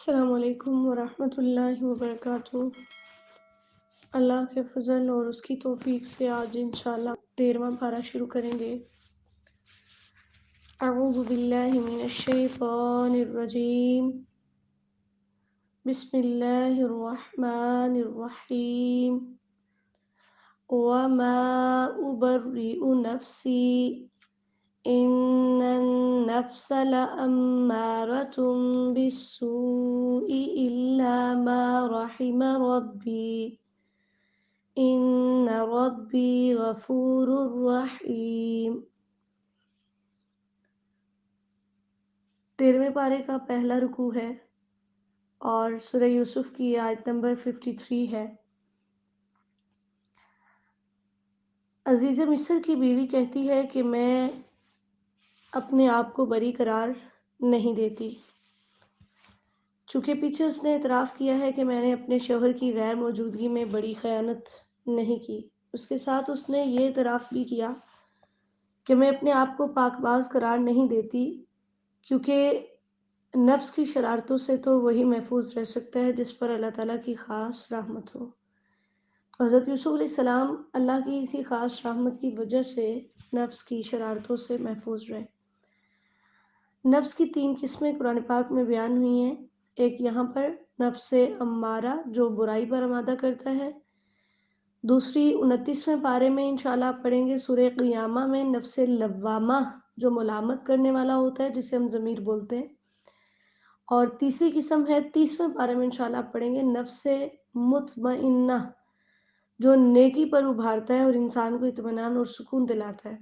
السلام علیکم ورحمۃ اللہ وبرکاتہ۔ اللہ کے فضل اور اس کی توفیق سے آج انشاءاللہ 13واں پارہ شروع کریں گے۔ اعوذ باللہ من الشیطان الرجیم، بسم اللہ الرحمن الرحیم۔ وما ابرئ نفسی ان النفس لأمارة بالسوء الا ما رحم ربی ان ربی غفور رحیم۔ 13ویں پارے کا پہلا رکوع ہے اور سورہ یوسف کی آیت نمبر 53 ہے۔ عزیز مصر کی بیوی کہتی ہے کہ میں اپنے آپ کو بری قرار نہیں دیتی، چونکہ پیچھے اس نے اعتراف کیا ہے کہ میں نے اپنے شوہر کی غیر موجودگی میں بڑی خیانت نہیں کی۔ اس کے ساتھ اس نے یہ اعتراف بھی کیا کہ میں اپنے آپ کو پاک باز قرار نہیں دیتی، کیونکہ نفس کی شرارتوں سے تو وہی محفوظ رہ سکتا ہے جس پر اللہ تعالیٰ کی خاص رحمت ہو۔ حضرت یوسف علیہ السلام اللہ کی اسی خاص رحمت کی وجہ سے نفس کی شرارتوں سے محفوظ رہے۔ نفس کی 3 قسمیں قرآن پاک میں بیان ہوئی ہیں۔ ایک یہاں پر نفس امارہ جو برائی پر آمادہ کرتا ہے، دوسری 29ویں پارے میں انشاءاللہ آپ پڑھیں گے سورہ قیامہ میں نفس لوامہ جو ملامت کرنے والا ہوتا ہے جسے ہم ضمیر بولتے ہیں، اور تیسری قسم ہے 30ویں پارے میں انشاءاللہ آپ پڑھیں گے نفس مطمئنہ جو نیکی پر ابھارتا ہے اور انسان کو اطمینان اور سکون دلاتا ہے۔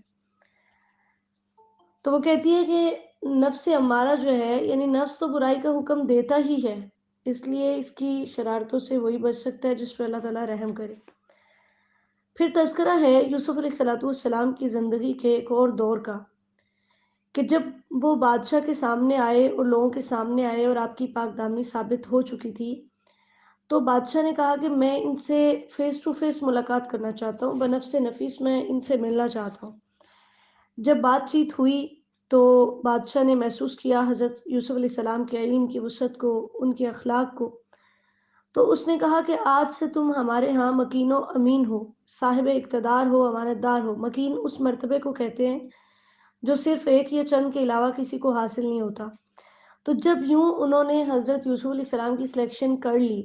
تو وہ کہتی ہے کہ نفس امارہ جو ہے یعنی نفس تو برائی کا حکم دیتا ہی ہے، اس لیے اس کی شرارتوں سے وہی بچ سکتا ہے جس پر اللہ تعالیٰ رحم کرے۔ پھر تذکرہ ہے یوسف علیہ السلام کی زندگی کے ایک اور دور کا، کہ جب وہ بادشاہ کے سامنے آئے اور لوگوں کے سامنے آئے اور آپ کی پاک دامنی ثابت ہو چکی تھی، تو بادشاہ نے کہا کہ میں ان سے فیس ٹو فیس ملاقات کرنا چاہتا ہوں، بنفس نفیس میں ان سے ملنا چاہتا ہوں۔ جب بات چیت ہوئی تو بادشاہ نے محسوس کیا حضرت یوسف علیہ السلام کے علم کی وسعت کو، ان کے اخلاق کو، تو اس نے کہا کہ آج سے تم ہمارے ہاں مکین و امین ہو، صاحب اقتدار ہو، امانت دار ہو۔ مکین اس مرتبے کو کہتے ہیں جو صرف ایک یا چند کے علاوہ کسی کو حاصل نہیں ہوتا۔ تو جب یوں انہوں نے حضرت یوسف علیہ السلام کی سلیکشن کر لی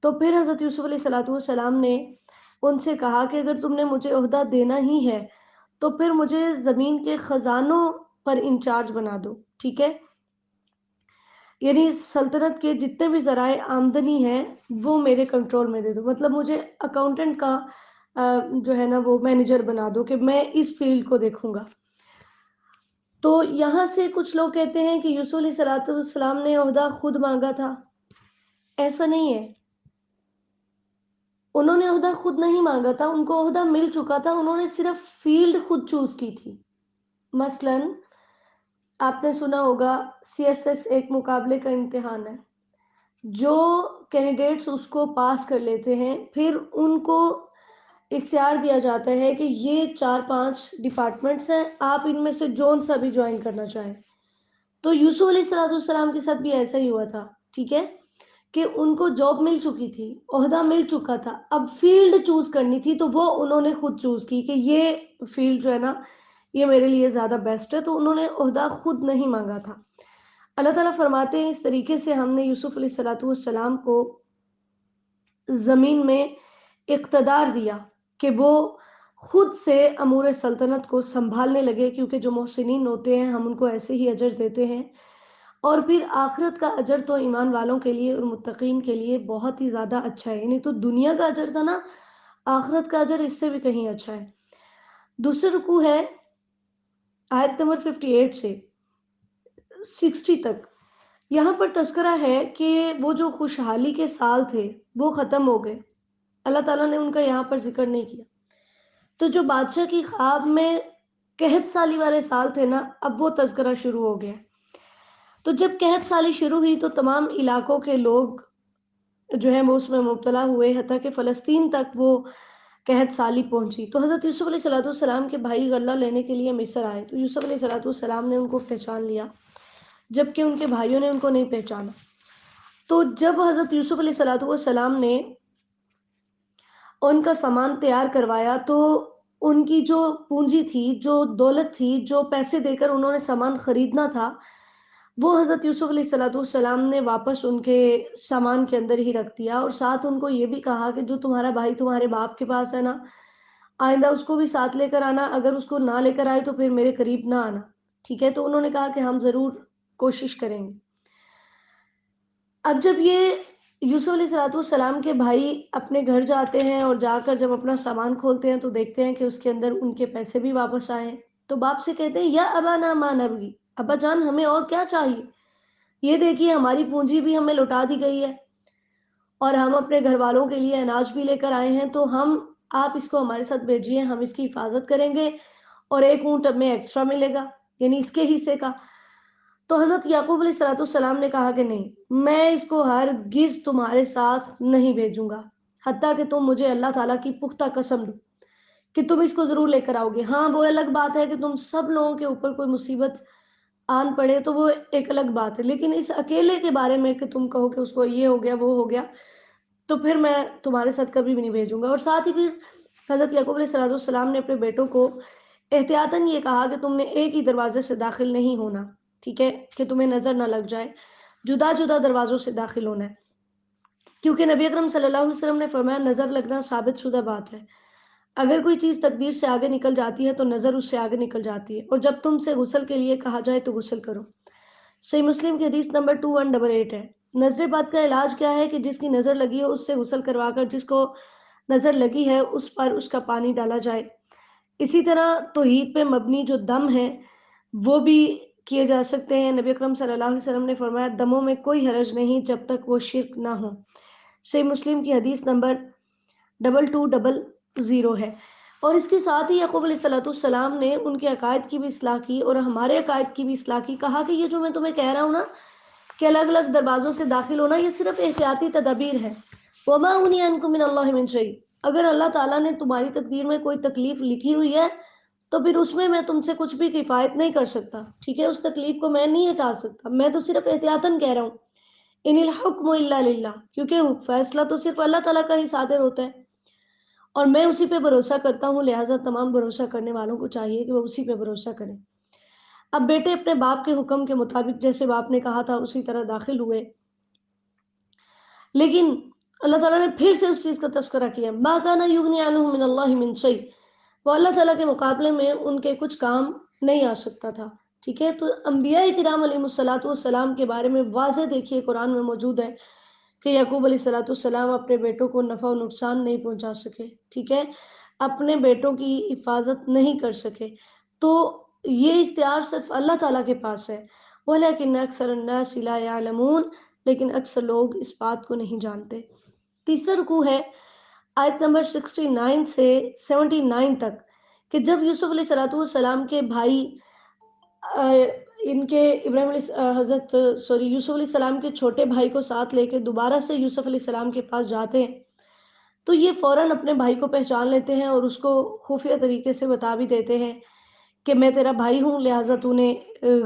تو پھر حضرت یوسف علیہ السلام نے ان سے کہا کہ اگر تم نے مجھے عہدہ دینا ہی ہے تو پھر مجھے زمین کے خزانوں پر انچارج بنا دو، ٹھیک ہے؟ یعنی سلطنت کے جتنے بھی ذرائع آمدنی ہیں وہ میرے کنٹرول میں دے دو، مطلب مجھے اکاؤنٹنٹ کا جو ہے نا وہ مینیجر بنا دو کہ میں اس فیلڈ کو دیکھوں گا۔ تو یہاں سے کچھ لوگ کہتے ہیں کہ یوسف علیہ السلام نے عہدہ خود مانگا تھا، ایسا نہیں ہے، انہوں نے عہدہ خود نہیں مانگا تھا، ان کو عہدہ مل چکا تھا، انہوں نے صرف فیلڈ خود چوز کی تھی۔ مثلا آپ نے سنا ہوگا CSS ایک مقابلے کا امتحان ہے، جو کینڈیڈیٹس اس کو پاس کر لیتے ہیں پھر ان کو اختیار دیا جاتا ہے کہ یہ 4-5 ڈپارٹمنٹس ہیں، آپ ان میں سے جون سا بھی جوائن کرنا چاہیں۔ تو یوسف علیہ السلام کے ساتھ بھی ایسا ہی ہوا تھا، ٹھیک ہے، کہ ان کو جاب مل چکی تھی، عہدہ مل چکا تھا، اب فیلڈ چوز کرنی تھی تو وہ انہوں نے خود چوز کی کہ یہ فیلڈ جو ہے نا یہ میرے لیے زیادہ بیسٹ ہے، تو انہوں نے عہدہ خود نہیں مانگا تھا۔ اللہ تعالیٰ فرماتے ہیں اس طریقے سے ہم نے یوسف علیہ السلام کو زمین میں اقتدار دیا کہ وہ خود سے امور سلطنت کو سنبھالنے لگے، کیونکہ جو محسنین ہوتے ہیں ہم ان کو ایسے ہی اجر دیتے ہیں، اور پھر آخرت کا اجر تو ایمان والوں کے لیے اور متقین کے لیے بہت ہی زیادہ اچھا ہے، یعنی تو دنیا کا اجر تھا نا، آخرت کا اجر اس سے بھی کہیں اچھا ہے۔ دوسرا رکوع ہے آیت نمبر 58 سے 60 تک۔ یہاں پر تذکرہ ہے کہ وہ جو خوشحالی کے سال تھے وہ ختم ہو گئے، اللہ تعالیٰ نے ان کا یہاں پر ذکر نہیں کیا۔ تو جو بادشاہ کی خواب میں قحط سالی والے سال تھے نا، اب وہ تذکرہ شروع ہو گیا۔ تو جب قحط سالی شروع ہوئی تو تمام علاقوں کے لوگ جو ہیں وہ اس میں مبتلا ہوئے، حتیٰ کہ فلسطین تک وہ قحط سالی پہنچی۔ تو حضرت یوسف علیہ السلام کے بھائی غلہ لینے کے لیے مصر آئے، تو یوسف علیہ السلام نے ان کو پہچان لیا جبکہ ان کے بھائیوں نے ان کو نہیں پہچانا۔ تو جب حضرت یوسف علیہ الصلوۃ والسلام نے ان کا سامان تیار کروایا تو ان کی جو پونجی تھی، جو دولت تھی، جو پیسے دے کر انہوں نے سامان خریدنا تھا، وہ حضرت یوسف علیہ الصلوۃ والسلام نے واپس ان کے سامان کے اندر ہی رکھ دیا، اور ساتھ ان کو یہ بھی کہا کہ جو تمہارا بھائی تمہارے باپ کے پاس ہے نا، آئندہ اس کو بھی ساتھ لے کر آنا، اگر اس کو نہ لے کر آئے تو پھر میرے قریب نہ آنا، ٹھیک ہے؟ تو انہوں نے کہا کہ ہم ضرور کوشش کریں گے۔ اب جب یہ یوسف علیہ الصلوۃ والسلام کے بھائی اپنے گھر جاتے ہیں اور جا کر جب اپنا سامان کھولتے ہیں تو دیکھتے ہیں کہ اس کے اندر ان کے پیسے بھی واپس آئے ہیں، تو باپ سے کہتے ہیں یا ابانا ما نبغی، ابا جان ہمیں اور کیا چاہیے، یہ دیکھیے ہماری پونجی بھی ہمیں لوٹا دی گئی ہے اور ہم اپنے گھر والوں کے لیے اناج بھی لے کر آئے ہیں، تو آپ اس کو ہمارے ساتھ بھیجیے، ہم اس کی حفاظت کریں گے اور ایک اونٹ ہمیں ایکسٹرا ملے گا، یعنی اس کے حصے کا۔ تو حضرت یعقوب علیہ الصلوۃ والسلام نے کہا کہ نہیں، میں اس کو ہرگز تمہارے ساتھ نہیں بھیجوں گا، حتیٰ کہ تم مجھے اللہ تعالیٰ کی پختہ قسم دو کہ تم اس کو ضرور لے کر آؤ گے۔ ہاں وہ الگ بات ہے کہ تم سب لوگوں کے اوپر کوئی مصیبت آن پڑے تو وہ ایک الگ بات ہے، لیکن اس اکیلے کے بارے میں کہ تم کہو کہ اس کو یہ ہو گیا وہ ہو گیا، تو پھر میں تمہارے ساتھ کبھی بھی نہیں بھیجوں گا۔ اور ساتھ ہی پھر حضرت یعقوب علیہ الصلوۃ والسلام نے اپنے بیٹوں کو احتیاطاً یہ کہا کہ تم نے ایک ہی دروازے سے داخل نہیں ہونا، ٹھیک ہے، کہ تمہیں نظر نہ لگ جائے، جدا جدا دروازوں سے داخل ہونا ہے، کیونکہ نبی اکرم صلی اللہ علیہ وسلم نے فرمایا نظر لگنا ثابت شدہ بات ہے، اگر کوئی چیز تقدیر سے آگے نکل جاتی ہے تو نظر اس سے آگے نکل جاتی ہے، اور جب تم سے غسل کے لیے کہا جائے تو غسل کرو۔ صحیح مسلم کی حدیث نمبر 2188 ہے۔ نظر بد کا علاج کیا ہے کہ جس کی نظر لگی ہو اس سے غسل کروا کر جس کو نظر لگی ہے اس پر اس کا پانی ڈالا جائے۔ اسی طرح توحید پہ مبنی جو دم ہے وہ بھی کیے جا سکتے ہیں۔ نبی اکرم صلی اللہ علیہ وسلم نے فرمایا دموں میں کوئی حرج نہیں جب تک وہ شرک نہ ہو۔ صحیح مسلم کی حدیث نمبر 2200 ہے۔ اور اس کے ساتھ ہی یعقوب علیہ الصلوۃ والسلام نے ان کے عقائد کی بھی اصلاح کی اور ہمارے عقائد کی بھی اصلاح کی، کہا کہ یہ جو میں تمہیں کہہ رہا ہوں نا کہ الگ الگ دروازوں سے داخل ہونا، یہ صرف احتیاطی تدابیر ہے۔ وما اغنی عنکم من اللہ من شیء، اگر اللہ تعالیٰ نے تمہاری تقدیر میں کوئی تکلیف لکھی ہوئی ہے تو پھر اس میں تم سے کچھ بھی کفایت نہیں کر سکتا، ٹھیک ہے، اس تکلیف کو میں نہیں ہٹا سکتا، میں تو صرف احتیاطاً کہہ رہا ہوں۔ ان الحکم الا للہ، کیونکہ فیصلہ تو صرف اللہ تعالیٰ کا ہی صادر ہوتا ہے اور میں اسی پہ بھروسہ کرتا ہوں، لہٰذا تمام بھروسہ کرنے والوں کو چاہیے کہ وہ اسی پہ بھروسہ کریں۔ اب بیٹے اپنے باپ کے حکم کے مطابق جیسے باپ نے کہا تھا اسی طرح داخل ہوئے، لیکن اللہ تعالیٰ نے پھر سے اس چیز کا تذکرہ کیا، ما کان یغنی عنہم من اللہ من شیء، وہ اللہ تعالیٰ کے مقابلے میں ان کے کچھ کام نہیں آ سکتا تھا، ٹھیک ہے۔ تو انبیاء کرام علیہ الصلوۃ والسلام کے بارے میں واضح دیکھیے قرآن میں موجود ہے کہ یعقوب علیہ الصلوۃ والسلام اپنے بیٹوں کو نفع و نقصان نہیں پہنچا سکے، ٹھیک ہے، اپنے بیٹوں کی حفاظت نہیں کر سکے، تو یہ اختیار صرف اللہ تعالیٰ کے پاس ہے۔ وَلَكِنَّ أَكْثَرَ النَّاسِ لَا يَعْلَمُونَ، لیکن اکثر لوگ اس بات کو نہیں جانتے۔ تیسرا رکوع ہے آیت نمبر 69 سے 79 تک، کہ جب یوسف علیہ الصلوۃ والسلام کے بھائی ان کے یوسف علیہ السلام کے چھوٹے بھائی کو ساتھ لے کے دوبارہ سے یوسف علیہ السلام کے پاس جاتے ہیں تو یہ فوراً اپنے بھائی کو پہچان لیتے ہیں اور اس کو خفیہ طریقے سے بتا بھی دیتے ہیں کہ میں تیرا بھائی ہوں، لہٰذا تو نے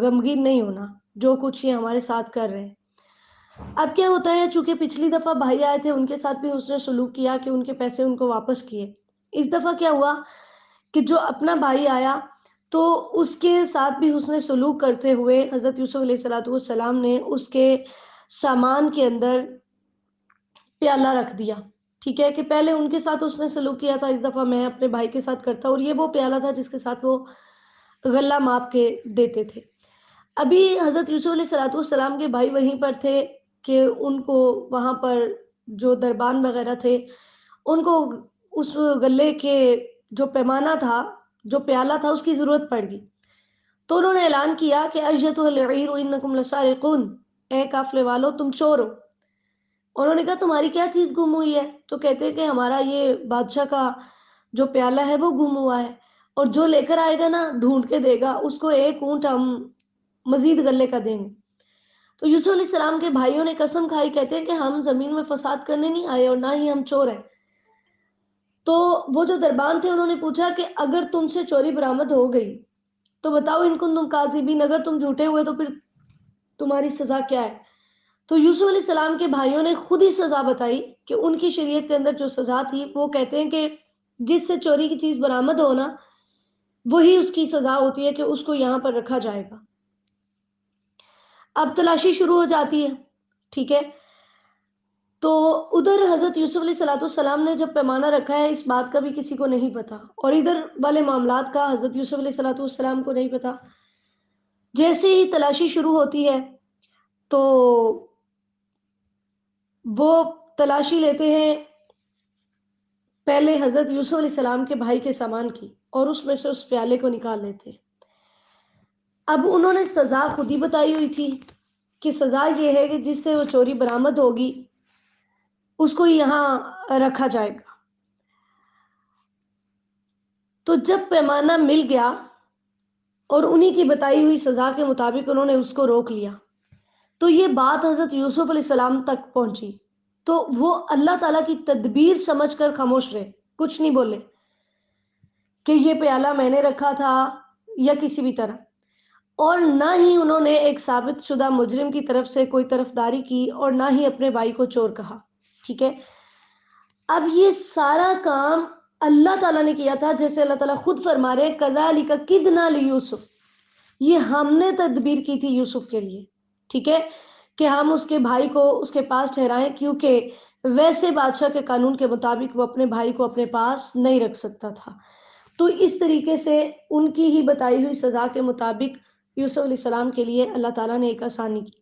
غمگین نہیں ہونا جو کچھ یہ ہمارے ساتھ کر رہے ہیں۔ اب کیا ہوتا ہے، چونکہ پچھلی دفعہ بھائی آئے تھے ان کے ساتھ بھی اس نے سلوک کیا کہ ان کے پیسے ان کو واپس کیے، اس دفعہ کیا ہوا کہ جو اپنا بھائی آیا تو اس کے ساتھ بھی اس نے سلوک کرتے ہوئے حضرت یوسف علیہ الصلوۃ والسلام نے اس کے سامان کے اندر پیالہ رکھ دیا، ٹھیک ہے، کہ پہلے ان کے ساتھ اس نے سلوک کیا تھا، اس دفعہ میں اپنے بھائی کے ساتھ کرتا، اور یہ وہ پیالہ تھا جس کے ساتھ وہ غلہ ماپ کے دیتے تھے۔ ابھی حضرت یوسف علیہ الصلوۃ والسلام کے بھائی وہیں پر تھے کہ ان کو وہاں پر جو دربان وغیرہ تھے ان کو اس غلے کے جو پیمانہ تھا، جو پیالہ تھا، اس کی ضرورت پڑ گئی، تو انہوں نے اعلان کیا کہ ایھا العیر انکم لسارقون، اے قافلے والو تم چور ہو۔ انہوں نے کہا تمہاری کیا چیز گم ہوئی ہے؟ تو کہتے کہ ہمارا یہ بادشاہ کا جو پیالہ ہے وہ گم ہوا ہے، اور جو لے کر آئے گا نا ڈھونڈ کے دے گا اس کو ایک اونٹ ہم مزید غلے کا دیں گے۔ تو یوسف علیہ السلام کے بھائیوں نے قسم کھائی، کہتے ہیں کہ ہم زمین میں فساد کرنے نہیں آئے اور نہ ہی ہم چور ہیں۔ تو وہ جو دربان تھے انہوں نے پوچھا کہ اگر تم سے چوری برآمد ہو گئی تو بتاؤ ان کنتم کاذبین، اگر تم جھوٹے ہوئے تو پھر تمہاری سزا کیا ہے؟ تو یوسف علیہ السلام کے بھائیوں نے خود ہی سزا بتائی کہ ان کی شریعت کے اندر جو سزا تھی وہ کہتے ہیں کہ جس سے چوری کی چیز برآمد ہونا وہی اس کی سزا ہوتی ہے کہ اس کو یہاں پر رکھا جائے گا. اب تلاشی شروع ہو جاتی ہے. ٹھیک ہے, تو ادھر حضرت یوسف علیہ السلام نے جب پیمانہ رکھا ہے اس بات کا بھی کسی کو نہیں پتا, اور ادھر والے معاملات کا حضرت یوسف علیہ السلام کو نہیں پتا. جیسے ہی تلاشی شروع ہوتی ہے تو وہ تلاشی لیتے ہیں پہلے حضرت یوسف علیہ السلام کے بھائی کے سامان کی, اور اس میں سے اس پیالے کو نکال لیتے. اب انہوں نے سزا خود ہی بتائی ہوئی تھی کہ سزا یہ ہے کہ جس سے وہ چوری برآمد ہوگی اس کو یہاں رکھا جائے گا. تو جب پیمانہ مل گیا اور انہی کی بتائی ہوئی سزا کے مطابق انہوں نے اس کو روک لیا, تو یہ بات حضرت یوسف علیہ السلام تک پہنچی. تو وہ اللہ تعالیٰ کی تدبیر سمجھ کر خاموش رہے, کچھ نہیں بولے کہ یہ پیالہ میں نے رکھا تھا یا کسی بھی طرح, اور نہ ہی انہوں نے ایک ثابت شدہ مجرم کی طرف سے کوئی طرفداری کی, اور نہ ہی اپنے بھائی کو چور کہا. ٹھیک ہے, اب یہ سارا کام اللہ تعالیٰ نے کیا تھا, جیسے اللہ تعالیٰ خود فرما رہے کذالک کدنا لیوسف, یہ ہم نے تدبیر کی تھی یوسف کے لیے. ٹھیک ہے, کہ ہم اس کے بھائی کو اس کے پاس ٹھہرائیں, کیونکہ ویسے بادشاہ کے قانون کے مطابق وہ اپنے بھائی کو اپنے پاس نہیں رکھ سکتا تھا. تو اس طریقے سے ان کی ہی بتائی ہوئی سزا کے مطابق یوسف علیہ السلام کے لیے اللہ تعالیٰ نے ایک آسانی کی.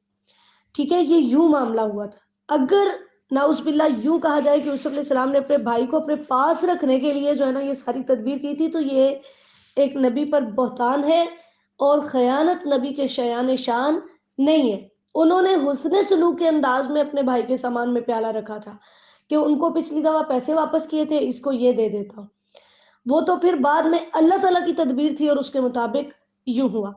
ٹھیک ہے, یہ یوں معاملہ ہوا تھا. اگر نعوذ باللہ یوں کہا جائے کہ یوسف علیہ السلام نے اپنے بھائی کو اپنے پاس رکھنے کے لیے جو ہے نا یہ ساری تدبیر کی تھی, تو یہ ایک نبی پر بہتان ہے, اور خیانت نبی کے شایان شان نہیں ہے. انہوں نے حسن سلوک کے انداز میں اپنے بھائی کے سامان میں پیالہ رکھا تھا کہ ان کو پچھلی دفعہ پیسے واپس کیے تھے, اس کو یہ دے دیتا ہوں. وہ تو پھر بعد میں اللہ تعالیٰ کی تدبیر تھی اور اس کے مطابق یوں ہوا.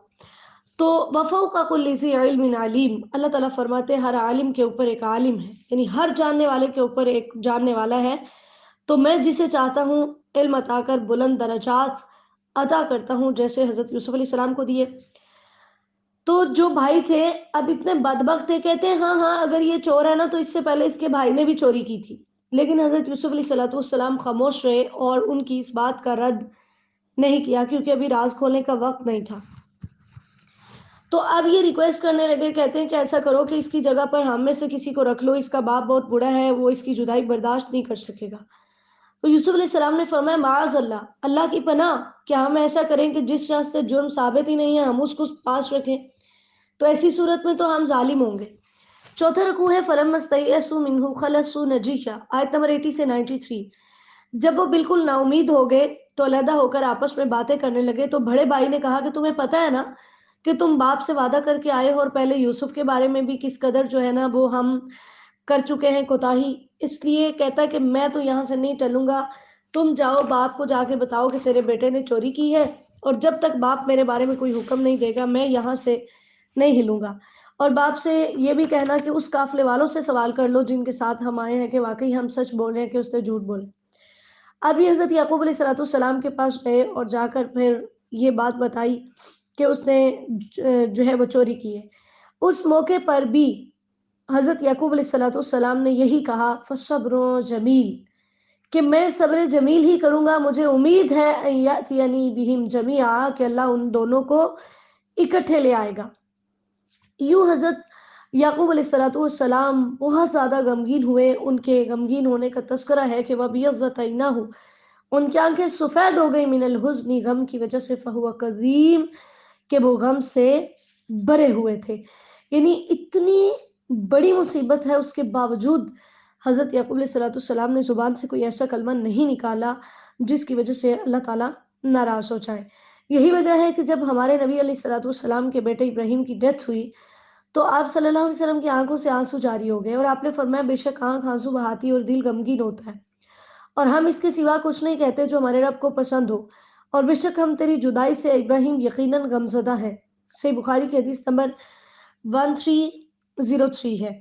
تو وفوق کل ذی علم علیم, اللہ تعالیٰ فرماتے ہیں ہر عالم کے اوپر ایک عالم ہے, یعنی ہر جاننے والے کے اوپر ایک جاننے والا ہے. تو میں جسے چاہتا ہوں علم عطا کر بلند درجات عطا کرتا ہوں, جیسے حضرت یوسف علیہ السلام کو دیے. تو جو بھائی تھے اب اتنے بدبخت تھے, کہتے ہیں ہاں ہاں اگر یہ چور ہے نا تو اس سے پہلے اس کے بھائی نے بھی چوری کی تھی. لیکن حضرت یوسف علیہ السلام خاموش رہے اور ان کی اس بات کا رد نہیں کیا, کیونکہ ابھی راز کھولنے کا وقت نہیں تھا. تو اب یہ ریکویسٹ کرنے لگے, کہتے ہیں کہ ایسا کرو کہ اس کی جگہ پر ہم میں سے کسی کو رکھ لو, اس کا باپ بہت بوڑھا ہے, وہ اس کی جدائی برداشت نہیں کر سکے گا. تو یوسف علیہ السلام نے فرمایا معاذ اللہ, اللہ کی پناہ, کیا ہم ایسا کریں کہ جس شخص سے جرم ثابت ہی نہیں ہے ہم اس کو پاس رکھیں, تو ایسی صورت میں تو ہم ظالم ہوں گے. چوتھا رکوع ہے فَلَمَّا اسْتَيْأَسُوا مِنْهُ خَلَصُوا نَجِيًّا, آیت نمبر 80 سے 93. جب وہ بالکل نا امید ہو گئے تو علیحدہ ہو کر آپس میں باتیں کرنے لگے. تو بڑے بھائی نے کہا کہ تمہیں پتہ ہے نا کہ تم باپ سے وعدہ کر کے آئے ہو, اور پہلے یوسف کے بارے میں بھی کس قدر جو ہے نا وہ ہم کر چکے ہیں کوتاہی, اس لیے کہتا ہے کہ میں تو یہاں سے نہیں ٹلوں گا, تم جاؤ باپ کو جا کے بتاؤ کہ تیرے بیٹے نے چوری کی ہے, اور جب تک باپ میرے بارے میں کوئی حکم نہیں دے گا میں یہاں سے نہیں ہلوں گا. اور باپ سے یہ بھی کہنا کہ اس قافلے والوں سے سوال کر لو جن کے ساتھ ہم آئے ہیں کہ واقعی ہم سچ بول رہے ہیں کہ اس نے جھوٹ بولے. ابھی حضرت یعقوب علیہ السلام کے پاس گئے اور جا کر پھر یہ بات بتائی کہ اس نے جو ہے وہ چوری کی ہے. اس موقع پر بھی حضرت یعقوب علیہ السلام نے یہی کہا فَصَبْرٌ جمیل, کہ میں صبر جمیل ہی کروں گا, مجھے امید ہے ان یأتینی بہم جمیعا, کہ اللہ ان دونوں کو اکٹھے لے آئے گا. یوں حضرت یعقوب علیہ السلام بہت زیادہ غمگین ہوئے. ان کے غمگین ہونے کا تذکرہ ہے کہ وَبِيَضَّتْ عَيْنَاهُ, ان کی آنکھیں سفید ہو گئی, من الحزن, غم کی وجہ سے, فَهُوَ كَظِيمٌ, کہ وہ غم سے بھرے ہوئے تھے. یعنی اتنی بڑی مصیبت ہے, اس کے باوجود حضرت یعقوب علیہ السلام نے زبان سے کوئی ایسا کلمہ نہیں نکالا جس کی وجہ سے اللہ تعالیٰ ناراض ہو جائے. یہی وجہ ہے کہ جب ہمارے نبی علیہ السلام کے بیٹے ابراہیم کی ڈیتھ ہوئی تو آپ صلی اللہ علیہ وسلم کی آنکھوں سے آنسو جاری ہو گئے, اور آپ نے فرمایا بے شک آنکھ آنسو بہاتی اور دل غمگین ہوتا ہے, اور ہم اس کے سوا کچھ نہیں کہتے جو ہمارے رب کو پسند ہو, اور بے شک ہم تیری جدائی سے ابراہیم یقیناً غمزدہ ہے. صحیح بخاری کی حدیث نمبر 1303 ہے.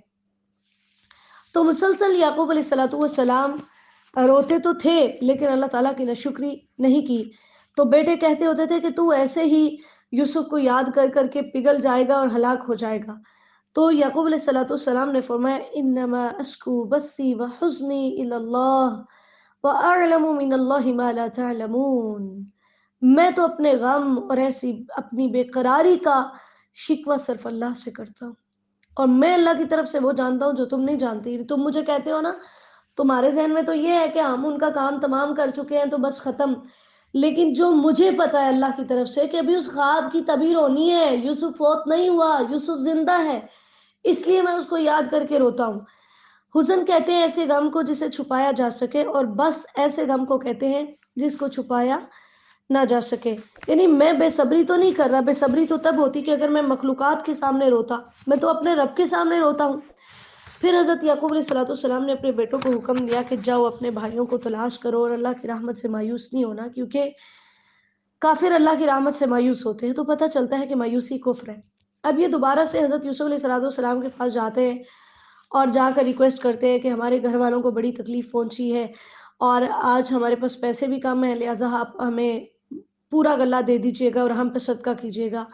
تو مسلسل یعقوب علیہ السلام روتے تو تھے لیکن اللہ تعالیٰ کی ناشکری نہیں کی. تو بیٹے کہتے ہوتے تھے کہ تو ایسے ہی یوسف کو یاد کر کر کے پگھل جائے گا اور ہلاک ہو جائے گا. تو یعقوب علیہ السلام نے فرمایا انما اشکو بثی وحزنی الی اللہ وَأَعْلَمُ مِنَ اللَّهِ مَا لَا تَعْلَمُونَ، میں تو اپنے غم اور ایسی اپنی بے قراری کا شکوہ صرف اللہ سے کرتا ہوں، اور میں اللہ کی طرف سے وہ جانتا ہوں جو تم نہیں جانتی۔ تم مجھے کہتے ہو نا، تمہارے ذہن میں تو یہ ہے کہ ہم ان کا کام تمام کر چکے ہیں تو بس ختم، لیکن جو مجھے پتا ہے اللہ کی طرف سے کہ ابھی اس خواب کی تعبیر ہونی ہے، یوسف فوت نہیں ہوا، یوسف زندہ ہے، اس لیے میں اس کو یاد کر کے روتا ہوں۔ حزن کہتے ہیں ایسے غم کو جسے چھپایا جا سکے، اور بس ایسے غم کو کہتے ہیں جس کو چھپایا نہ جا سکے۔ یعنی میں بے صبری تو نہیں کر رہا، بے صبری تو تب ہوتی کہ اگر میں مخلوقات کے سامنے روتا، میں تو اپنے رب کے سامنے روتا ہوں۔ پھر حضرت یعقوب علیہ السلام نے اپنے بیٹوں کو حکم دیا کہ جاؤ اپنے بھائیوں کو تلاش کرو اور اللہ کی رحمت سے مایوس نہیں ہونا، کیونکہ کافر اللہ کی رحمت سے مایوس ہوتے ہیں تو پتہ چلتا ہے کہ مایوسی کفر ہے۔ اب یہ دوبارہ سے حضرت یوسف علیہ السلام کے پاس جاتے ہیں اور جا کر ریکویسٹ کرتے ہیں کہ ہمارے گھر والوں کو بڑی تکلیف پہنچی ہے اور آج ہمارے پاس پیسے بھی کم ہیں، لہٰذا آپ ہمیں پورا غلہ دے دیجیے گا اور ہم پہ صدقہ کیجیے گا،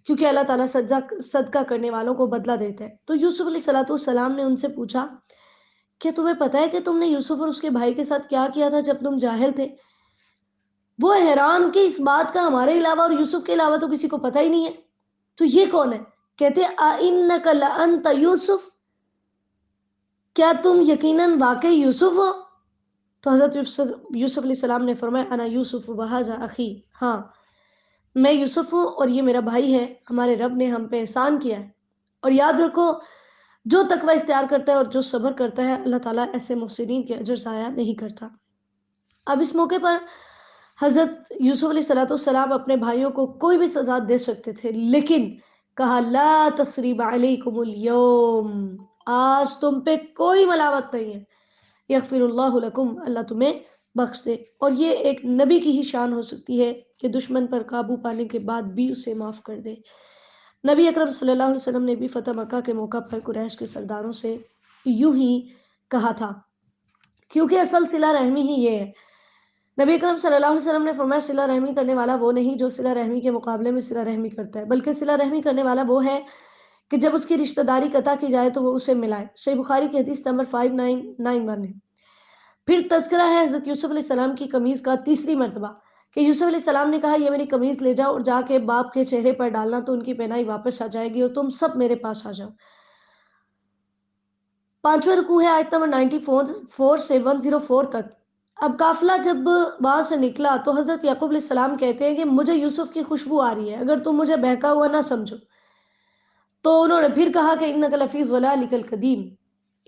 کیونکہ اللہ تعالیٰ صدقہ کرنے والوں کو بدلہ دیتا ہے۔ تو یوسف علیہ السلام نے ان سے پوچھا کیا تمہیں پتہ ہے کہ تم نے یوسف اور اس کے بھائی کے ساتھ کیا کیا تھا جب تم جاہل تھے؟ وہ حیران کہ اس بات کا ہمارے علاوہ اور یوسف کے علاوہ تو کسی کو پتہ ہی نہیں ہے، تو یہ کون ہے؟ کہتے اِنَّكَ لَأَنْتَ یوسف، کیا تم یقیناً واقعی یوسف ہو؟ تو حضرت یوسف علیہ السلام نے فرمایا انا یوسف وہذا اخی، ہاں میں یوسف ہوں اور یہ میرا بھائی ہے، ہمارے رب نے ہم پہ احسان کیا ہے۔ اور یاد رکھو جو تقوی اختیار کرتا ہے اور جو صبر کرتا ہے اللہ تعالیٰ ایسے محسنین کے اجر ضائع نہیں کرتا۔ اب اس موقع پر حضرت یوسف علیہ السلام اپنے بھائیوں کو کوئی بھی سزا دے سکتے تھے، لیکن کہا لا تثریب علیکم اليوم، آج تم پہ کوئی ملامت نہیں ہے، یغفر اللہ لکم، اللہ تمہیں بخش دے۔ اور یہ ایک نبی کی ہی شان ہو سکتی ہے کہ دشمن پر قابو پانے کے بعد بھی اسے معاف کر دے۔ نبی اکرم صلی اللہ علیہ وسلم نے بھی فتح مکہ کے موقع پر قریش کے سرداروں سے یوں ہی کہا تھا، کیونکہ اصل صلہ رحمی ہی یہ ہے۔ نبی اکرم صلی اللہ علیہ وسلم نے فرمایا صلہ رحمی کرنے والا وہ نہیں جو صلہ رحمی کے مقابلے میں صلہ رحمی کرتا ہے، بلکہ صلہ رحمی کرنے والا وہ ہے کہ جب اس کی رشتہ داری قطع کی جائے تو وہ اسے ملائے۔ صحیح بخاری کی حدیث نمبر 5991 ہے۔ پھر تذکرہ ہے حضرت یوسف علیہ السلام کی قمیض کا تیسری مرتبہ کہ یوسف علیہ السلام نے کہا یہ میری قمیض لے جاؤ اور جا کے باپ کے چہرے پر ڈالنا تو ان کی پہنائی واپس آ جائے گی اور تم سب میرے پاس آ جاؤ۔ پانچواں رکوع ہے آیت نمبر 94 سے 104 تک۔ اب قافلہ جب وہاں سے نکلا تو حضرت یعقوب علیہ السلام کہتے ہیں کہ مجھے یوسف کی خوشبو آ رہی ہے، اگر تم مجھے بہکا ہوا نہ سمجھو۔ تو انہوں نے پھر کہا کہ انک لفی ضلالک القدیم،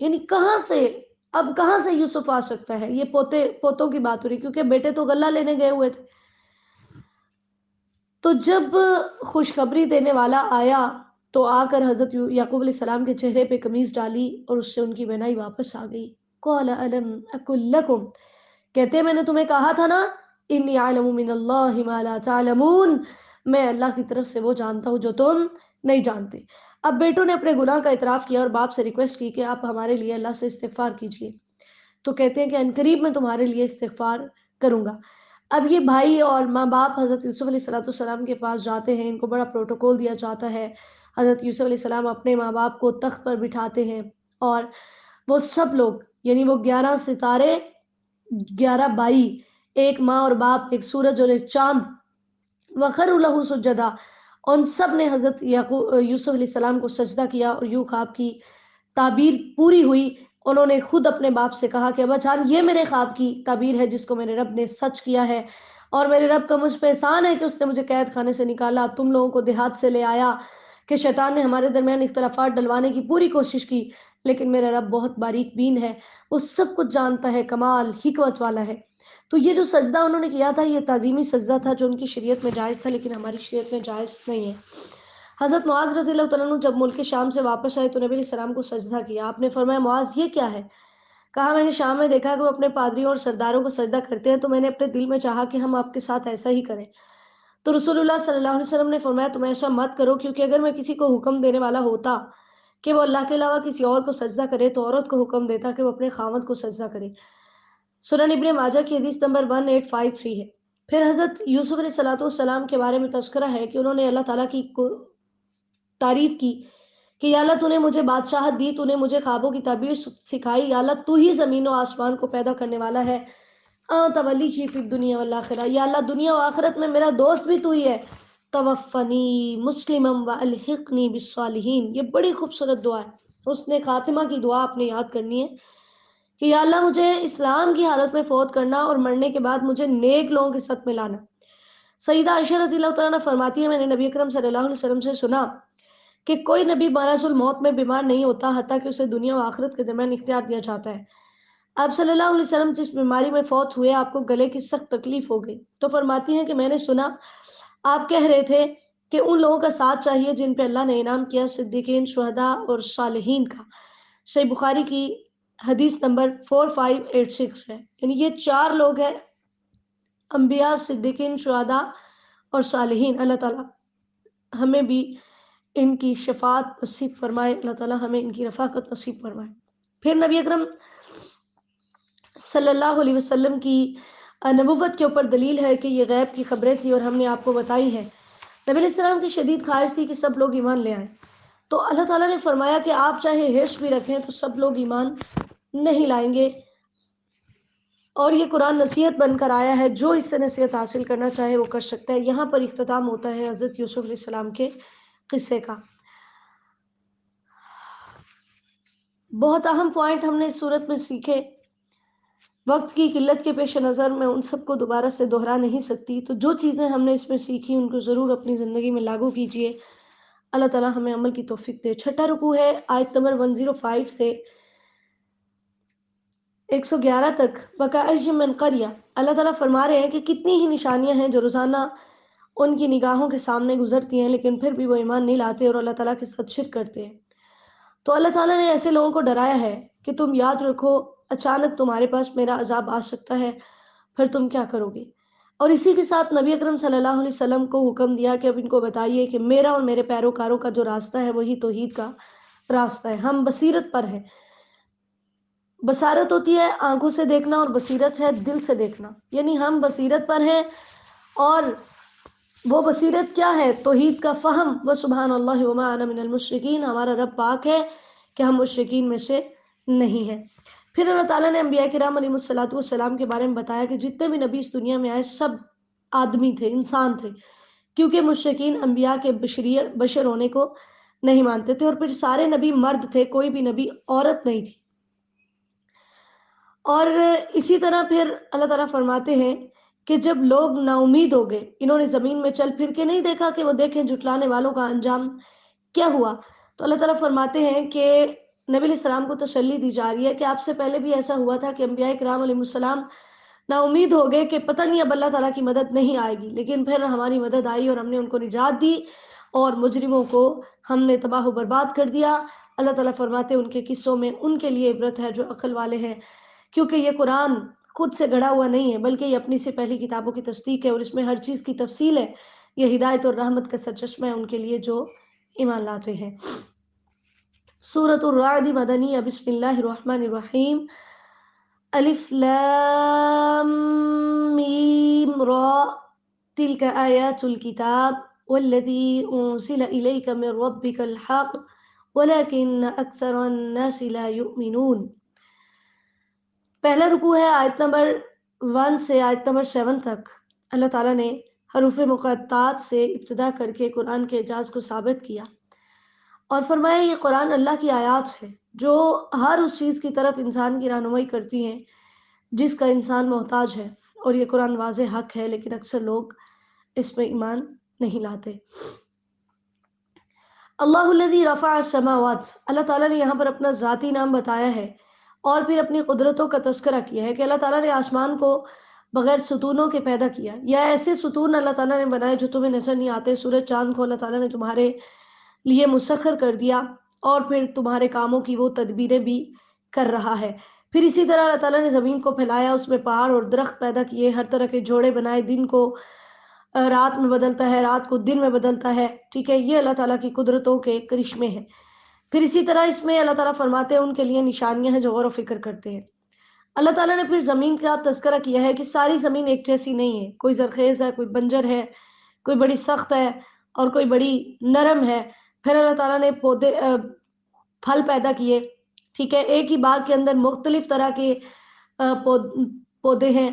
یعنی کہاں سے یوسف آ سکتا ہے؟ یہ پوتوں کی بات ہو رہی، کیونکہ بیٹے تو غلہ لینے گئے ہوئے تھے۔ تو جب خوشخبری دینے والا آیا تو آ کر حضرت یعقوب علیہ السلام کے چہرے پہ قمیض ڈالی اور اس سے ان کی بینائی واپس آ گئی۔ قال الم اقل لکم، کہتے ہیں میں نے تمہیں کہا تھا نا انی اعلم من اللہ ما لا تعلمون، میں اللہ کی طرف سے وہ جانتا ہوں جو تم نہیں جانتے۔ اب بیٹوں نے اپنے گناہ کا اعتراف کیا اور باپ سے ریکویسٹ کی کہ آپ ہمارے لیے اللہ سے استغفار کیجیے، تو کہتے ہیں کہ عنقریب میں تمہارے لیے استغفار کروں گا۔ اب یہ بھائی اور ماں باپ حضرت یوسف علیہ السلام کے پاس جاتے ہیں، ان کو بڑا پروٹوکول دیا جاتا ہے۔ حضرت یوسف علیہ السلام اپنے ماں باپ کو تخت پر بٹھاتے ہیں اور وہ سب لوگ یعنی وہ 11 ستارے، 11 بائی، ایک ماں اور باپ، ایک سورج اور ایک چاند، وَخَرُّوا لَهُ سُجَّدًا، ان سب نے حضرت یوسف علیہ السلام کو سجدہ کیا اور یوں خواب کی تعبیر پوری ہوئی۔ انہوں نے خود اپنے باپ سے کہا کہ ابا جان یہ میرے خواب کی تعبیر ہے جس کو میرے رب نے سچ کیا ہے، اور میرے رب کا مجھ پہ احسان ہے کہ اس نے مجھے قید خانے سے نکالا، تم لوگوں کو دیہات سے لے آیا، کہ شیطان نے ہمارے درمیان اختلافات ڈلوانے کی پوری کوشش کی، لیکن میرا رب بہت باریک بین ہے، وہ سب کچھ جانتا ہے، کمال حکمت والا ہے۔ تو یہ جو سجدہ انہوں نے کیا تھا یہ تعظیمی سجدہ تھا جو ان کی شریعت میں جائز تھا، لیکن ہماری شریعت میں جائز نہیں ہے۔ حضرت معاذ رضی اللہ تعالیٰ عنہ جب ملک شام سے واپس آئے تو نبی علیہ السلام کو سجدہ کیا۔ آپ نے فرمایا معاذ یہ کیا ہے؟ کہا میں نے شام میں دیکھا کہ وہ اپنے پادریوں اور سرداروں کو سجدہ کرتے ہیں، تو میں نے اپنے دل میں چاہا کہ ہم آپ کے ساتھ ایسا ہی کریں۔ تو رسول اللہ صلی اللہ علیہ وسلم نے فرمایا تم ایسا مت کرو، کیونکہ اگر میں کسی کو حکم دینے والا ہوتا کہ وہ اللہ کے علاوہ کسی اور کو سجدہ کرے تو عورت کو حکم دیتا کہ وہ اپنے خاوند کو سجدہ کرے۔ سنن ابن ماجہ کی حدیث نمبر 1853 ہے۔ پھر حضرت یوسف علیہ السلام کے بارے میں تذکرہ ہے کہ انہوں نے اللہ تعالیٰ کی تعریف کی کہ یا اللہ تو نے مجھے بادشاہت دی، تو نے مجھے خوابوں کی تعبیر سکھائی، یا اللہ تو ہی زمین و آسمان کو پیدا کرنے والا ہے، انت ولی فی الدنیا والآخرہ، یا اللہ دنیا و آخرت میں میرا دوست بھی تو ہی ہے، توفنی مسلمم والحقنی بالصالحین۔ یہ بڑی خوبصورت دعا ہے، حسن خاتمہ کی دعا آپ نے یاد کرنی ہے کہ یا اللہ مجھے اسلام کی حالت میں فوت کرنا اور مرنے کے بعد مجھے نیک لوگوں کے ساتھ ملانا۔ سیدہ عائشہ رضی اللہ تعالیٰ عنہ فرماتی ہے میں نے نبی اکرم صلی اللہ علیہ وسلم سے سنا کہ کوئی نبی مرض الموت میں بیمار نہیں ہوتا حتیٰ کہ اسے دنیا و آخرت کے درمیان اختیار دیا جاتا ہے۔ آپ صلی اللہ علیہ وسلم جس بیماری میں فوت ہوئے آپ کو گلے کی سخت تکلیف ہو گئی، تو فرماتی ہیں کہ میں نے سنا آپ کہہ رہے تھے کہ ان لوگوں کا ساتھ چاہیے جن پہ اللہ نے انعام کیا، صدیقین، شہداء اور صالحین کا۔ صحیح بخاری کی حدیث نمبر 4586 ہے، یعنی یہ 4 لوگ ہیں، انبیاء، صدیقین، شہداء اور صالحین۔ اللہ تعالیٰ ہمیں بھی ان کی شفاعت نصیب فرمائے، اللہ تعالیٰ ہمیں ان کی رفاقت نصیب فرمائے۔ پھر نبی اکرم صلی اللہ علیہ وسلم کی نبوت کے اوپر دلیل ہے کہ یہ غیب کی خبریں تھی اور ہم نے آپ کو بتائی ہیں۔ نبی علیہ السلام کی شدید خواہش تھی کہ سب لوگ ایمان لے آئیں، تو اللہ تعالیٰ نے فرمایا کہ آپ چاہے حرص بھی رکھیں تو سب لوگ ایمان نہیں لائیں گے، اور یہ قرآن نصیحت بن کر آیا ہے، جو اس سے نصیحت حاصل کرنا چاہے وہ کر سکتا ہے۔ یہاں پر اختتام ہوتا ہے حضرت یوسف علیہ السلام کے قصے کا۔ بہت اہم پوائنٹ ہم نے اس صورت میں سیکھے، وقت کی قلت کے پیش نظر میں ان سب کو دوبارہ سے دہرا نہیں سکتی، تو جو چیزیں ہم نے اس میں سیکھی ان کو ضرور اپنی زندگی میں لاگو کیجئے، اللہ تعالیٰ ہمیں عمل کی توفیق دے۔ چھٹا رکوع ہے آیت نمبر 105 سے 111 تک۔ وَكَأَيٍّ مِّن قَرْيَةٍ، اللہ تعالیٰ فرما رہے ہیں کہ کتنی ہی نشانیاں ہیں جو روزانہ ان کی نگاہوں کے سامنے گزرتی ہیں، لیکن پھر بھی وہ ایمان نہیں لاتے اور اللہ تعالیٰ کے ساتھ شرک کرتے ہیں۔ تو اللہ تعالیٰ نے ایسے لوگوں کو ڈرایا ہے کہ تم یاد رکھو اچانک تمہارے پاس میرا عذاب آ سکتا ہے، پھر تم کیا کرو گے؟ اور اسی کے ساتھ نبی اکرم صلی اللہ علیہ وسلم کو حکم دیا کہ اب ان کو بتائیے کہ میرا اور میرے پیروکاروں کا جو راستہ ہے وہی توحید کا راستہ ہے، ہم بصیرت پر ہیں۔ بصارت ہوتی ہے آنکھوں سے دیکھنا اور بصیرت ہے دل سے دیکھنا، یعنی ہم بصیرت پر ہیں، اور وہ بصیرت کیا ہے؟ توحید کا فہم۔ وسبحان اللہ وما انا من المشرکین، ہمارا رب پاک ہے کہ ہم مشرکین میں سے نہیں ہیں۔ پھر اللہ تعالیٰ نے انبیاء کرام علیہ الصلوۃ والسلام کے بارے میں بتایا کہ جتنے بھی نبی اس دنیا میں آئے سب آدمی تھے، انسان تھے، کیونکہ مشرکین انبیاء کے بشر ہونے کو نہیں مانتے تھے، اور پھر سارے نبی مرد تھے، کوئی بھی نبی عورت نہیں تھی۔ اور اسی طرح پھر اللہ تعالیٰ فرماتے ہیں کہ جب لوگ نا امید ہو گئے، انہوں نے زمین میں چل پھر کے نہیں دیکھا کہ وہ دیکھیں جھٹلانے والوں کا انجام کیا ہوا، تو اللہ تعالیٰ فرماتے ہیں کہ نبی علیہ السلام کو تسلی دی جا رہی ہے کہ آپ سے پہلے بھی ایسا ہوا تھا کہ انبیاء کرام علیہ السلام نا امید ہو گئے کہ پتہ نہیں اب اللہ تعالیٰ کی مدد نہیں آئے گی، لیکن پھر ہماری مدد آئی اور ہم نے ان کو نجات دی اور مجرموں کو ہم نے تباہ و برباد کر دیا۔ اللہ تعالیٰ فرماتے ہیں ان کے قصوں میں ان کے لیے عبرت ہے جو عقل والے ہیں، کیونکہ یہ قرآن خود سے گھڑا ہوا نہیں ہے بلکہ یہ اپنی سے پہلی کتابوں کی تصدیق ہے، اور اس میں ہر چیز کی تفصیل ہے۔ یہ ہدایت اور رحمت کا سرچشمہ ہے ان کے لیے جو ایمان لاتے ہیں۔ سورۃ الرعد مدنی، بسم اللہ الرحمن الرحیم۔ الف لام میم را، تلک آیات الکتاب والذی انزل الیک من ربک الحق ولکن اکثر الناس لا یؤمنون۔ پہلا رکوع ہے آیت نمبر 1 سے آیت نمبر 7 تک۔ اللہ تعالیٰ نے حروف مقطعات سے ابتدا کر کے قرآن کے اعجاز کو ثابت کیا اور فرمایا یہ قرآن اللہ کی آیات ہے جو ہر اس چیز کی طرف انسان کی رہنمائی کرتی ہیں جس کا انسان محتاج ہے، اور یہ قرآن واضح حق ہے، لیکن اکثر لوگ اس میں ایمان نہیں لاتے۔ اللہ الذی رفع السماوات، اللہ تعالیٰ نے یہاں پر اپنا ذاتی نام بتایا ہے اور پھر اپنی قدرتوں کا تذکرہ کیا ہے کہ اللہ تعالیٰ نے آسمان کو بغیر ستونوں کے پیدا کیا، یا ایسے ستون اللہ تعالیٰ نے بنائے جو تمہیں نظر نہیں آتے۔ سورج چاند کو اللہ تعالیٰ نے تمہارے لیے مسخر کر دیا اور پھر تمہارے کاموں کی وہ تدبیریں بھی کر رہا ہے۔ پھر اسی طرح اللہ تعالیٰ نے زمین کو پھیلایا، اس میں پہاڑ اور درخت پیدا کیے، ہر طرح کے جوڑے بنائے، دن کو رات میں بدلتا ہے، رات کو دن میں بدلتا ہے، ٹھیک ہے، یہ اللہ تعالیٰ کی قدرتوں کے کرشمے ہیں۔ پھر اسی طرح اس میں اللہ تعالیٰ فرماتے ہیں ان کے لیے نشانیاں ہیں جو غور و فکر کرتے ہیں۔ اللہ تعالیٰ نے پھر زمین کا تذکرہ کیا ہے کہ ساری زمین ایک جیسی نہیں ہے، کوئی زرخیز ہے، کوئی بنجر ہے، کوئی بڑی سخت ہے اور کوئی بڑی نرم ہے۔ پھر اللہ تعالیٰ نے پھل پیدا کیے، ٹھیک ہے، ایک ہی باغ کے اندر مختلف طرح کے پودے ہیں،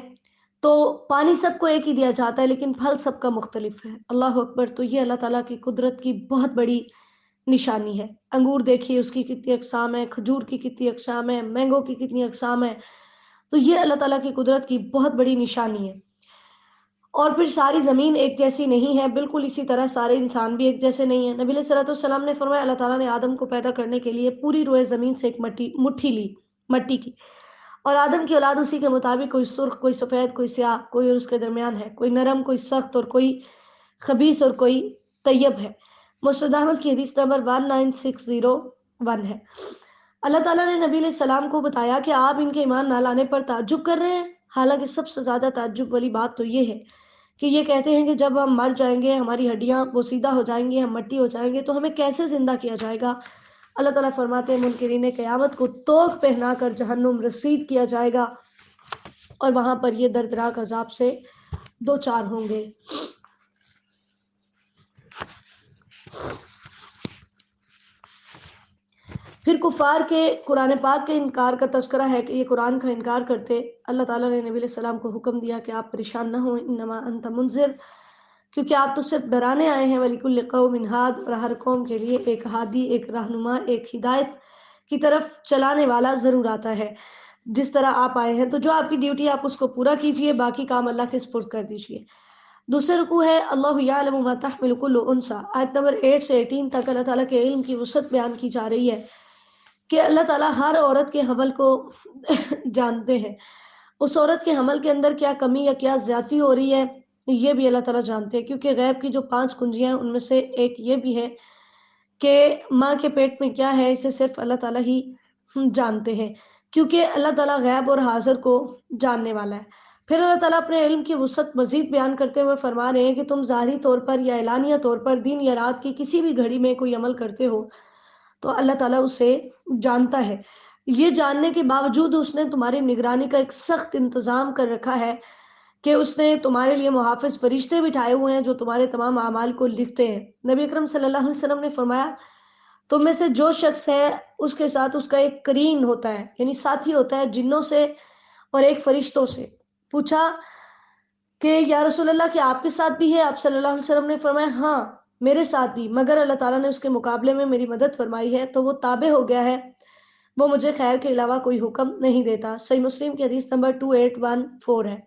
تو پانی سب کو ایک ہی دیا جاتا ہے لیکن پھل سب کا مختلف ہے۔ اللہ اکبر! تو یہ اللہ تعالیٰ کی قدرت کی بہت بڑی نشانی ہے۔ انگور دیکھیے اس کی کتنی اقسام ہے، کھجور کی کتنی اقسام ہے، مینگو کی کتنی اقسام ہے، تو یہ اللہ تعالیٰ کی قدرت کی بہت بڑی نشانی ہے۔ اور پھر ساری زمین ایک جیسی نہیں ہے، بالکل اسی طرح سارے انسان بھی ایک جیسے نہیں ہیں۔ نبی علیہ الصلوۃ والسلام نے فرمایا اللہ تعالیٰ نے آدم کو پیدا کرنے کے لیے پوری روئے زمین سے ایک مٹھی لی، مٹی کی، اور آدم کی اولاد اسی کے مطابق کوئی سرخ، کوئی سفید، کوئی سیاہ، کوئی اور اس کے درمیان ہے، کوئی نرم، کوئی سخت، اور کوئی خبیث اور کوئی طیب ہے۔ مسند احمد کی حدیث نمبر 19601 ہے۔ اللہ تعالیٰ نے نبی علیہ السلام کو بتایا کہ آپ ان کے ایمان نہ لانے پر تعجب کر رہے ہیں، حالانکہ سب سے زیادہ تعجب والی بات تو یہ ہے کہ یہ کہتے ہیں کہ جب ہم مر جائیں گے، ہماری ہڈیاں بوسیدہ ہو جائیں گی، ہم مٹی ہو جائیں گے، تو ہمیں کیسے زندہ کیا جائے گا؟ اللہ تعالیٰ فرماتے ہیں منکرین قیامت کو توق پہنا کر جہنم رسید کیا جائے گا، اور وہاں پر یہ دردناک عذاب سے دو چار ہوں گے۔ پھر کفار کے قرآن پاک کے انکار کا تذکرہ ہے کہ یہ قرآن کا انکار کرتے۔ اللہ تعالیٰ نے نبی علیہ السلام کو حکم دیا کہ آپ پریشان نہ ہوں، انما انت منذر، کیونکہ آپ تو صرف ڈرانے آئے ہیں، وَلِكُلِّ قَوْمٍ ہاد، اور ہر قوم کے لیے ایک ہادی، ایک رہنما، ایک ہدایت کی طرف چلانے والا ضرور آتا ہے، جس طرح آپ آئے ہیں۔ تو جو آپ کی ڈیوٹی آپ اس کو پورا کیجئے، باقی کام اللہ کے سپرد کر دیجئے۔ دوسرے رکوع ہے اللہ یعلم ما تحمل کل انثی، آیت نمبر 8 سے 18 تک اللہ تعالیٰ کے علم کی وسعت بیان کی جا رہی ہے کہ اللہ تعالیٰ ہر عورت کے حمل کو جانتے ہیں، اس عورت کے حمل کے اندر کیا کمی یا کیا زیادتی ہو رہی ہے یہ بھی اللہ تعالیٰ جانتے ہیں، کیونکہ غیب کی جو 5 کنجیاں ہیں ان میں سے ایک یہ بھی ہے کہ ماں کے پیٹ میں کیا ہے، اسے صرف اللہ تعالیٰ ہی جانتے ہیں، کیونکہ اللہ تعالیٰ غیب اور حاضر کو جاننے والا ہے۔ پھر اللہ تعالیٰ اپنے علم کی وسعت مزید بیان کرتے ہوئے فرما رہے ہیں کہ تم ظاہری طور پر یا اعلانیہ طور پر دن یا رات کی کسی بھی گھڑی میں کوئی عمل کرتے ہو تو اللہ تعالیٰ اسے جانتا ہے۔ یہ جاننے کے باوجود اس نے تمہاری نگرانی کا ایک سخت انتظام کر رکھا ہے کہ اس نے تمہارے لیے محافظ فرشتے بٹھائے ہوئے ہیں جو تمہارے تمام اعمال کو لکھتے ہیں۔ نبی اکرم صلی اللہ علیہ وسلم نے فرمایا تم میں سے جو شخص ہے اس کے ساتھ اس کا ایک قرین ہوتا ہے، یعنی ساتھی ہوتا ہے جنوں سے اور ایک فرشتوں سے۔ پوچھا کہ یا رسول اللہ کیا آپ کے ساتھ بھی ہے؟ آپ صلی اللہ علیہ وسلم نے فرمایا ہاں میرے ساتھ بھی، مگر اللہ تعالیٰ نے اس کے مقابلے میں میری مدد فرمائی ہے تو وہ تابع ہو گیا ہے، وہ مجھے خیر کے علاوہ کوئی حکم نہیں دیتا۔ صحیح مسلم کی حدیث نمبر 2814 ہے۔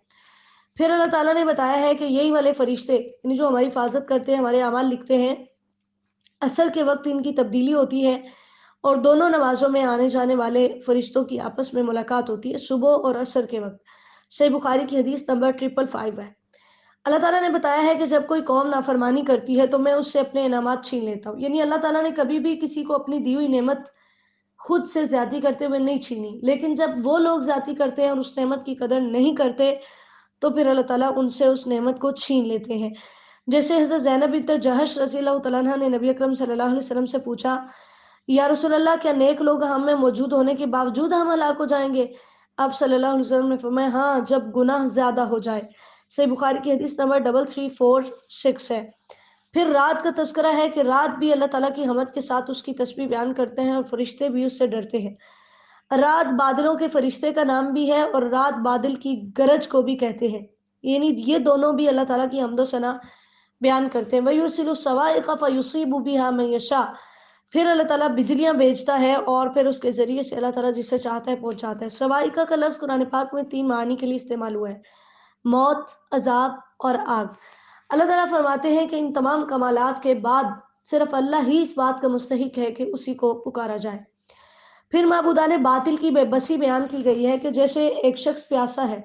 پھر اللہ تعالیٰ نے بتایا ہے کہ یہی والے فرشتے یعنی جو ہماری حفاظت کرتے ہیں، ہمارے اعمال لکھتے ہیں، عصر کے وقت ان کی تبدیلی ہوتی ہے اور دونوں نمازوں میں آنے جانے والے فرشتوں کی آپس میں ملاقات ہوتی ہے صبح اور عصر کے وقت۔ صحیح بخاری کی حدیث نمبر 555 ہے۔ اللہ تعالیٰ نے بتایا ہے کہ جب کوئی قوم نافرمانی کرتی ہے تو میں اس سے اپنے انعامات چھین لیتا ہوں، یعنی اللہ تعالیٰ نے کبھی بھی کسی کو اپنی دی ہوئی نعمت خود سے زیادتی کرتے ہوئے نہیں چھینی، لیکن جب وہ لوگ زیادتی کرتے ہیں اور اس نعمت کی قدر نہیں کرتے تو پھر اللہ تعالیٰ ان سے اس نعمت کو چھین لیتے ہیں۔ جیسے حضرت زینب بنت جہش رضی اللہ تعالیٰ عنہ نے نبی اکرم صلی اللہ علیہ وسلم سے پوچھا یا رسول اللہ کیا نیک لوگ ہم میں موجود ہونے کے باوجود ہم ہلاک ہو جائیں گے؟ آپ صلی اللہ علیہ وسلم نے فرمایا ہاں جب گناہ زیادہ ہو جائے۔ صحیح بخاری کی حدیث نمبر 3346 ہے۔ پھر رات کا تذکرہ ہے کہ رات بھی اللہ تعالیٰ کی حمد کے ساتھ اس کی تسبیح بیان کرتے ہیں اور فرشتے بھی اس سے ڈرتے ہیں۔ رات بادلوں کے فرشتے کا نام بھی ہے اور رات بادل کی گرج کو بھی کہتے ہیں، یعنی یہ دونوں بھی اللہ تعالیٰ کی حمد و ثنا بیان کرتے ہیں۔ وَيُرْسِلُ الصَّوَاعِقَ فَيُصِيبُ بِهَا مَن يَشَاءُ، پھر اللہ تعالیٰ بجلیاں بھیجتا ہے اور پھر اس کے ذریعے سے اللہ تعالیٰ جسے چاہتا ہے پہنچاتا ہے۔ صواعقہ کا لفظ قرآن پاک میں 3 معنی کے لیے استعمال ہوا ہے: موت، عذاب اور آگ۔ اللہ تعالیٰ فرماتے ہیں کہ ان تمام کمالات کے بعد صرف اللہ ہی اس بات کا مستحق ہے کہ اسی کو پکارا جائے۔ پھر معبودان باطل کی بے بسی بیان کی گئی ہے کہ جیسے ایک شخص پیاسا ہے،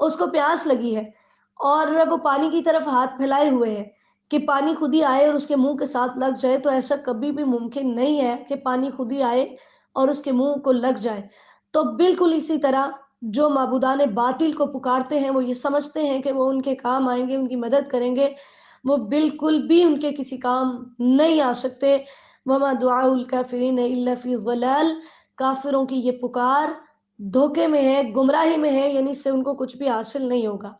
اس کو پیاس لگی ہے اور وہ پانی کی طرف ہاتھ پھیلائے ہوئے ہے کہ پانی خود ہی آئے اور اس کے منہ کے ساتھ لگ جائے، تو ایسا کبھی بھی ممکن نہیں ہے کہ پانی خود ہی آئے اور اس کے منہ کو لگ جائے۔ تو بالکل اسی طرح جو معبودان باطل کو پکارتے ہیں وہ یہ سمجھتے ہیں کہ وہ ان کے کام آئیں گے، ان کی مدد کریں گے، وہ بالکل بھی ان کے کسی کام نہیں آ سکتے۔ وَمَا دُعَاءُ الْكَافِرِينَ إِلَّا فِي ضَلَالٍ، کافروں کی یہ پکار دھوکے میں ہے، گمراہی میں ہے، یعنی اس سے ان کو کچھ بھی حاصل نہیں ہوگا۔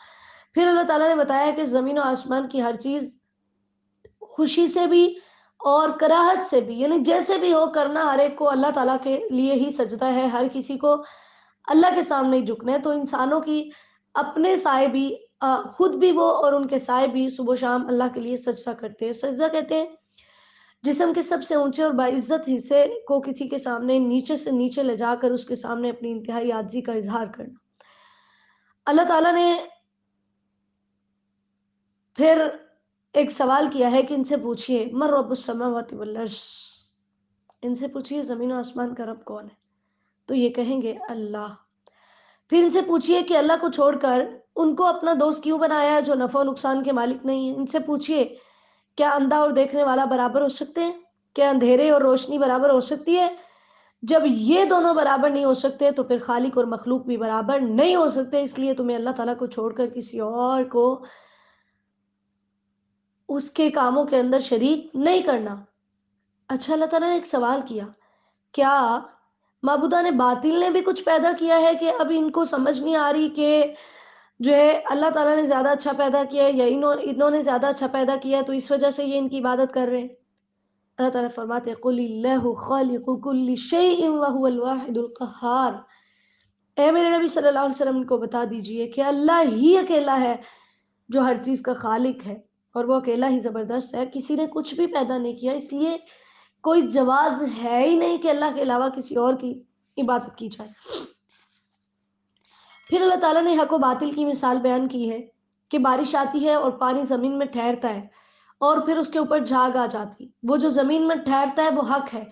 پھر اللہ تعالیٰ نے بتایا کہ زمین و آسمان کی ہر چیز خوشی سے بھی اور کراہت سے بھی، یعنی جیسے بھی ہو کرنا ہر ایک کو اللہ تعالیٰ کے لیے ہی سجدہ ہے، ہر کسی کو اللہ کے سامنے ہی جھکنا ہے. تو انسانوں کی اپنے سائے بھی، خود بھی وہ اور ان کے سائے بھی صبح و شام اللہ کے لیے سجدہ کرتے ہیں. سجدہ کہتے ہیں جسم کے سب سے اونچے اور باعزت حصے کو کسی کے سامنے نیچے سے نیچے لے جا کر اس کے سامنے اپنی انتہائی عاجزی کا اظہار کرنا. اللہ تعالیٰ نے پھر ایک سوال کیا ہے کہ ان سے پوچھئے من رب السماوات والارض، ان سے پوچھئے زمین و آسمان کا رب کون ہے، تو یہ کہیں گے اللہ. پھر ان سے پوچھئے کہ اللہ کو چھوڑ کر ان کو اپنا دوست کیوں بنایا ہے جو نفع و نقصان کے مالک نہیں ہے. ان سے پوچھئے کیا اندھا اور دیکھنے والا برابر ہو سکتے ہیں؟ کیا اندھیرے اور روشنی برابر ہو سکتی ہے؟ جب یہ دونوں برابر نہیں ہو سکتے تو پھر خالق اور مخلوق بھی برابر نہیں ہو سکتے. اس لیے تمہیں اللہ تعالیٰ کو چھوڑ کر کسی اور کو اس کے کاموں کے اندر شریک نہیں کرنا. اچھا، اللہ تعالیٰ نے ایک سوال کیا، کیا معبودان باطل نے بھی کچھ پیدا کیا ہے کہ اب ان کو سمجھ نہیں آ رہی کہ جو ہے اللہ تعالیٰ نے زیادہ اچھا پیدا کیا ہے یا انہوں نے زیادہ اچھا پیدا کیا ہے تو اس وجہ سے یہ ان کی عبادت کر رہے ہیں؟ اللہ تعالیٰ فرماتے ہیں قُلِ اللَّهُ خَالِقُ كُلِّ شَيْءٍ وَهُوَ الْوَاحِدُ الْقَهَّارُ. اے میرے نبی صلی اللہ علیہ وسلم کو بتا دیجئے کہ اللہ ہی اکیلا ہے جو ہر چیز کا خالق ہے، اور وہ اکیلا ہی زبردست ہے. کسی نے کچھ بھی پیدا نہیں کیا، اس لیے کوئی جواز ہے ہی نہیں کہ اللہ کے علاوہ کسی اور کی عبادت کی جائے. پھر اللہ تعالیٰ نے حق و باطل کی مثال بیان کی ہے کہ بارش آتی ہے اور پانی زمین میں ٹھہرتا ہے اور پھر اس کے اوپر جھاگ آ جاتی. وہ جو زمین میں ٹھہرتا ہے وہ حق ہے،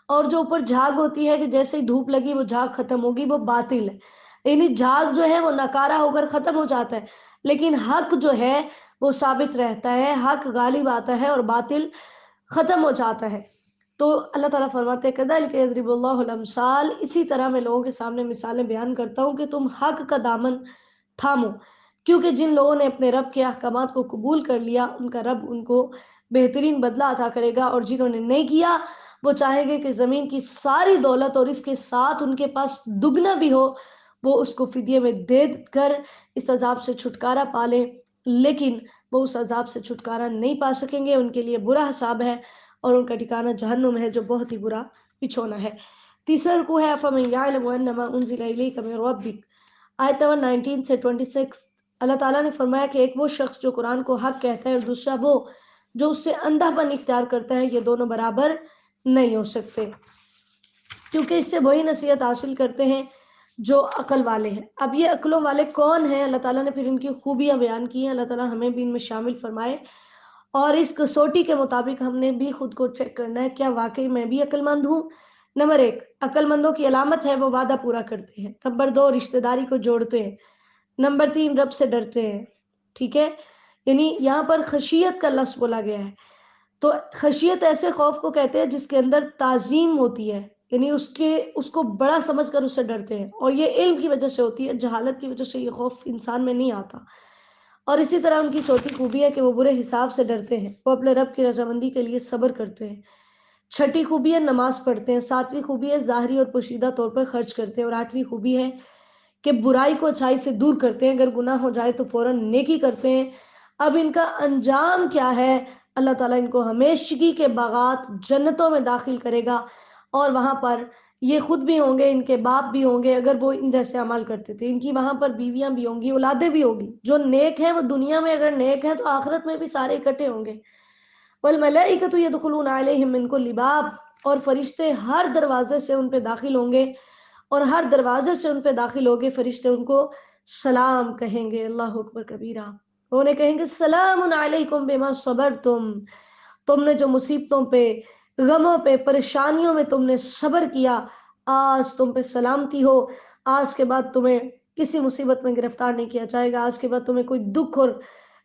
اور جو اوپر جھاگ ہوتی ہے کہ جیسے ہی دھوپ لگی وہ جھاگ ختم ہوگی، وہ باطل ہے. یعنی جھاگ جو ہے وہ ناکارہ ہو کر ختم ہو جاتا ہے، لیکن حق جو ہے وہ ثابت رہتا ہے، حق غالب آتا ہے اور باطل ختم ہو جاتا ہے. تو اللہ تعالیٰ فرماتے ہیں کذالک یضرب اللہ الامثال، اسی طرح میں لوگوں کے سامنے مثالیں بیان کرتا ہوں کہ تم حق کا دامن تھامو. کیونکہ جن لوگوں نے اپنے رب کے احکامات کو قبول کر لیا ان کا رب ان کو بہترین بدلہ عطا کرے گا، اور جنہوں نے نہیں کیا وہ چاہیں گے کہ زمین کی ساری دولت اور اس کے ساتھ ان کے پاس دگنا بھی ہو، وہ اس کو فدیے میں دے کر اس عذاب سے چھٹکارا پا لیں، لیکن وہ اس عذاب سے چھٹکارا نہیں پا سکیں گے. ان کے لیے برا حساب ہے اور ان کا ٹھکانہ جہنم ہے جو بہت ہی برا بچھونا ہے. تیسرا رکوع ہے فَمَن يَعْلَمُ أَنَّمَا أُنزِلَ إِلَيْكَ مِن رَّبِّكَ، آیت نمبر 19 سے 26. اللہ تعالیٰ نے فرمایا کہ ایک وہ شخص جو قرآن کو حق کہتا ہے اور دوسرا وہ جو اس سے اندھا پن اختیار کرتا ہے، یہ دونوں برابر نہیں ہو سکتے، کیونکہ اس سے وہی نصیحت حاصل کرتے ہیں جو عقل والے ہیں. اب یہ عقلوں والے کون ہیں؟ اللہ تعالیٰ نے پھر ان کی خوبیاں بیان کی ہیں. اللہ تعالیٰ ہمیں بھی ان میں شامل فرمائے، اور اس کسوٹی کے مطابق ہم نے بھی خود کو چیک کرنا ہے کیا واقعی میں بھی عقل مند ہوں. نمبر 1، عقل مندوں کی علامت ہے وہ وعدہ پورا کرتے ہیں. نمبر 2، رشتہ داری کو جوڑتے ہیں. نمبر 3، رب سے ڈرتے ہیں. ٹھیک ہے، یعنی یہاں پر خشیت کا لفظ بولا گیا ہے. تو خشیت ایسے خوف کو کہتے ہیں جس کے اندر تعظیم ہوتی ہے، یعنی اس کو بڑا سمجھ کر اس سے ڈرتے ہیں، اور یہ علم کی وجہ سے ہوتی ہے، جہالت کی وجہ سے یہ خوف انسان میں نہیں آتا. اور اسی طرح ان کی چوتھی خوبی ہے کہ وہ برے حساب سے ڈرتے ہیں، وہ اپنے رب کی رضامندی کے لیے صبر کرتے ہیں. چھٹی خوبی ہے نماز پڑھتے ہیں. ساتویں خوبی ہے ظاہری اور پوشیدہ طور پر خرچ کرتے ہیں. اور آٹھویں خوبی ہے کہ برائی کو اچھائی سے دور کرتے ہیں، اگر گناہ ہو جائے تو فوراً نیکی کرتے ہیں. اب ان کا انجام کیا ہے؟ اللہ تعالیٰ ان کو ہمیشگی کے باغات جنتوں میں داخل کرے گا، اور وہاں پر یہ خود بھی ہوں گے، ان کے باپ بھی ہوں گے اگر وہ ان جیسے عمل کرتے تھے، ان کی وہاں پر بیویاں بھی ہوں گی، اولادیں بھی ہوگی. جو نیک ہیں وہ دنیا میں اگر نیک ہیں تو آخرت میں بھی سارے اکٹھے ہوں گے. والملائکۃ یدخلون علیہم من کل باب، اور فرشتے ہر دروازے سے ان پہ داخل ہوں گے، اور ہر دروازے سے ان پہ داخل ہوگے فرشتے ان کو سلام کہیں گے. اللہ اکبر کبیرہ. انہیں کہیں گے سلام علیکم بما صبرتم، تم نے جو مصیبتوں پہ، غموں پہ، پریشانیوں میں تم نے صبر کیا، آج تم پہ سلامتی ہو. آج کے بعد تمہیں کسی مصیبت میں گرفتار نہیں کیا جائے گا، آج کے بعد تمہیں کوئی دکھ اور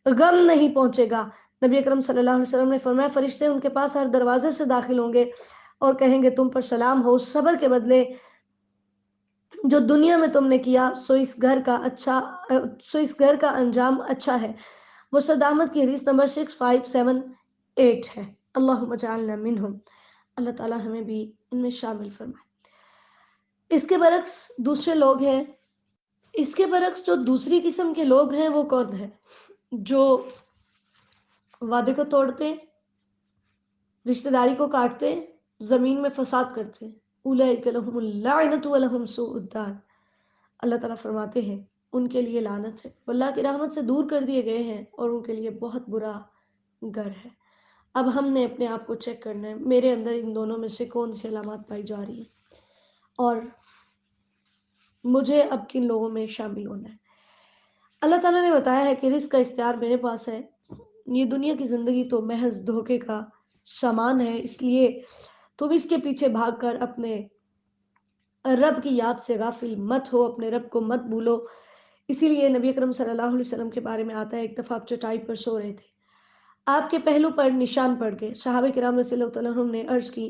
غم نہیں پہنچے گا. نبی اکرم صلی اللہ علیہ وسلم نے فرمایا فرشتے ان کے پاس ہر دروازے سے داخل ہوں گے اور کہیں گے تم پر سلام ہو، صبر کے بدلے جو دنیا میں تم نے کیا سو اس گھر کا انجام اچھا ہے. مسند احمد کی حدیث نمبر 6578 ہے. اللہم اجعلنا منہم. اللہ تعالیٰ ہمیں بھی ان میں شامل فرمائے. اس کے برعکس دوسرے لوگ ہیں، اس کے برعکس جو دوسری قسم کے لوگ ہیں وہ کون ہیں؟ جو وعدے کو توڑتے، رشتہ داری کو کاٹتے ہیں، زمین میں فساد کرتے ہیں. اولئک لہم اللعنۃ ولہم سوء الدار. اللہ تعالیٰ فرماتے ہیں ان کے لیے لعنت ہے، وہ اللہ کی رحمت سے دور کر دیے گئے ہیں اور ان کے لیے بہت برا گھر ہے. اب ہم نے اپنے آپ کو چیک کرنا ہے، میرے اندر ان دونوں میں سے کون سی علامات پائی جا رہی ہیں اور مجھے اب کن لوگوں میں شامل ہونا ہے. اللہ تعالیٰ نے بتایا ہے کہ رزق کا اختیار میرے پاس ہے. یہ دنیا کی زندگی تو محض دھوکے کا سامان ہے، اس لیے تم اس کے پیچھے بھاگ کر اپنے رب کی یاد سے غافل مت ہو، اپنے رب کو مت بھولو. اسی لیے نبی اکرم صلی اللہ علیہ وسلم کے بارے میں آتا ہے، ایک دفعہ آپ چٹائی پر سو رہے تھے، آپ کے پہلو پر نشان پڑ گئے. صحابہ کرام رضی اللہ تعالیٰ عنہم نے عرض کی،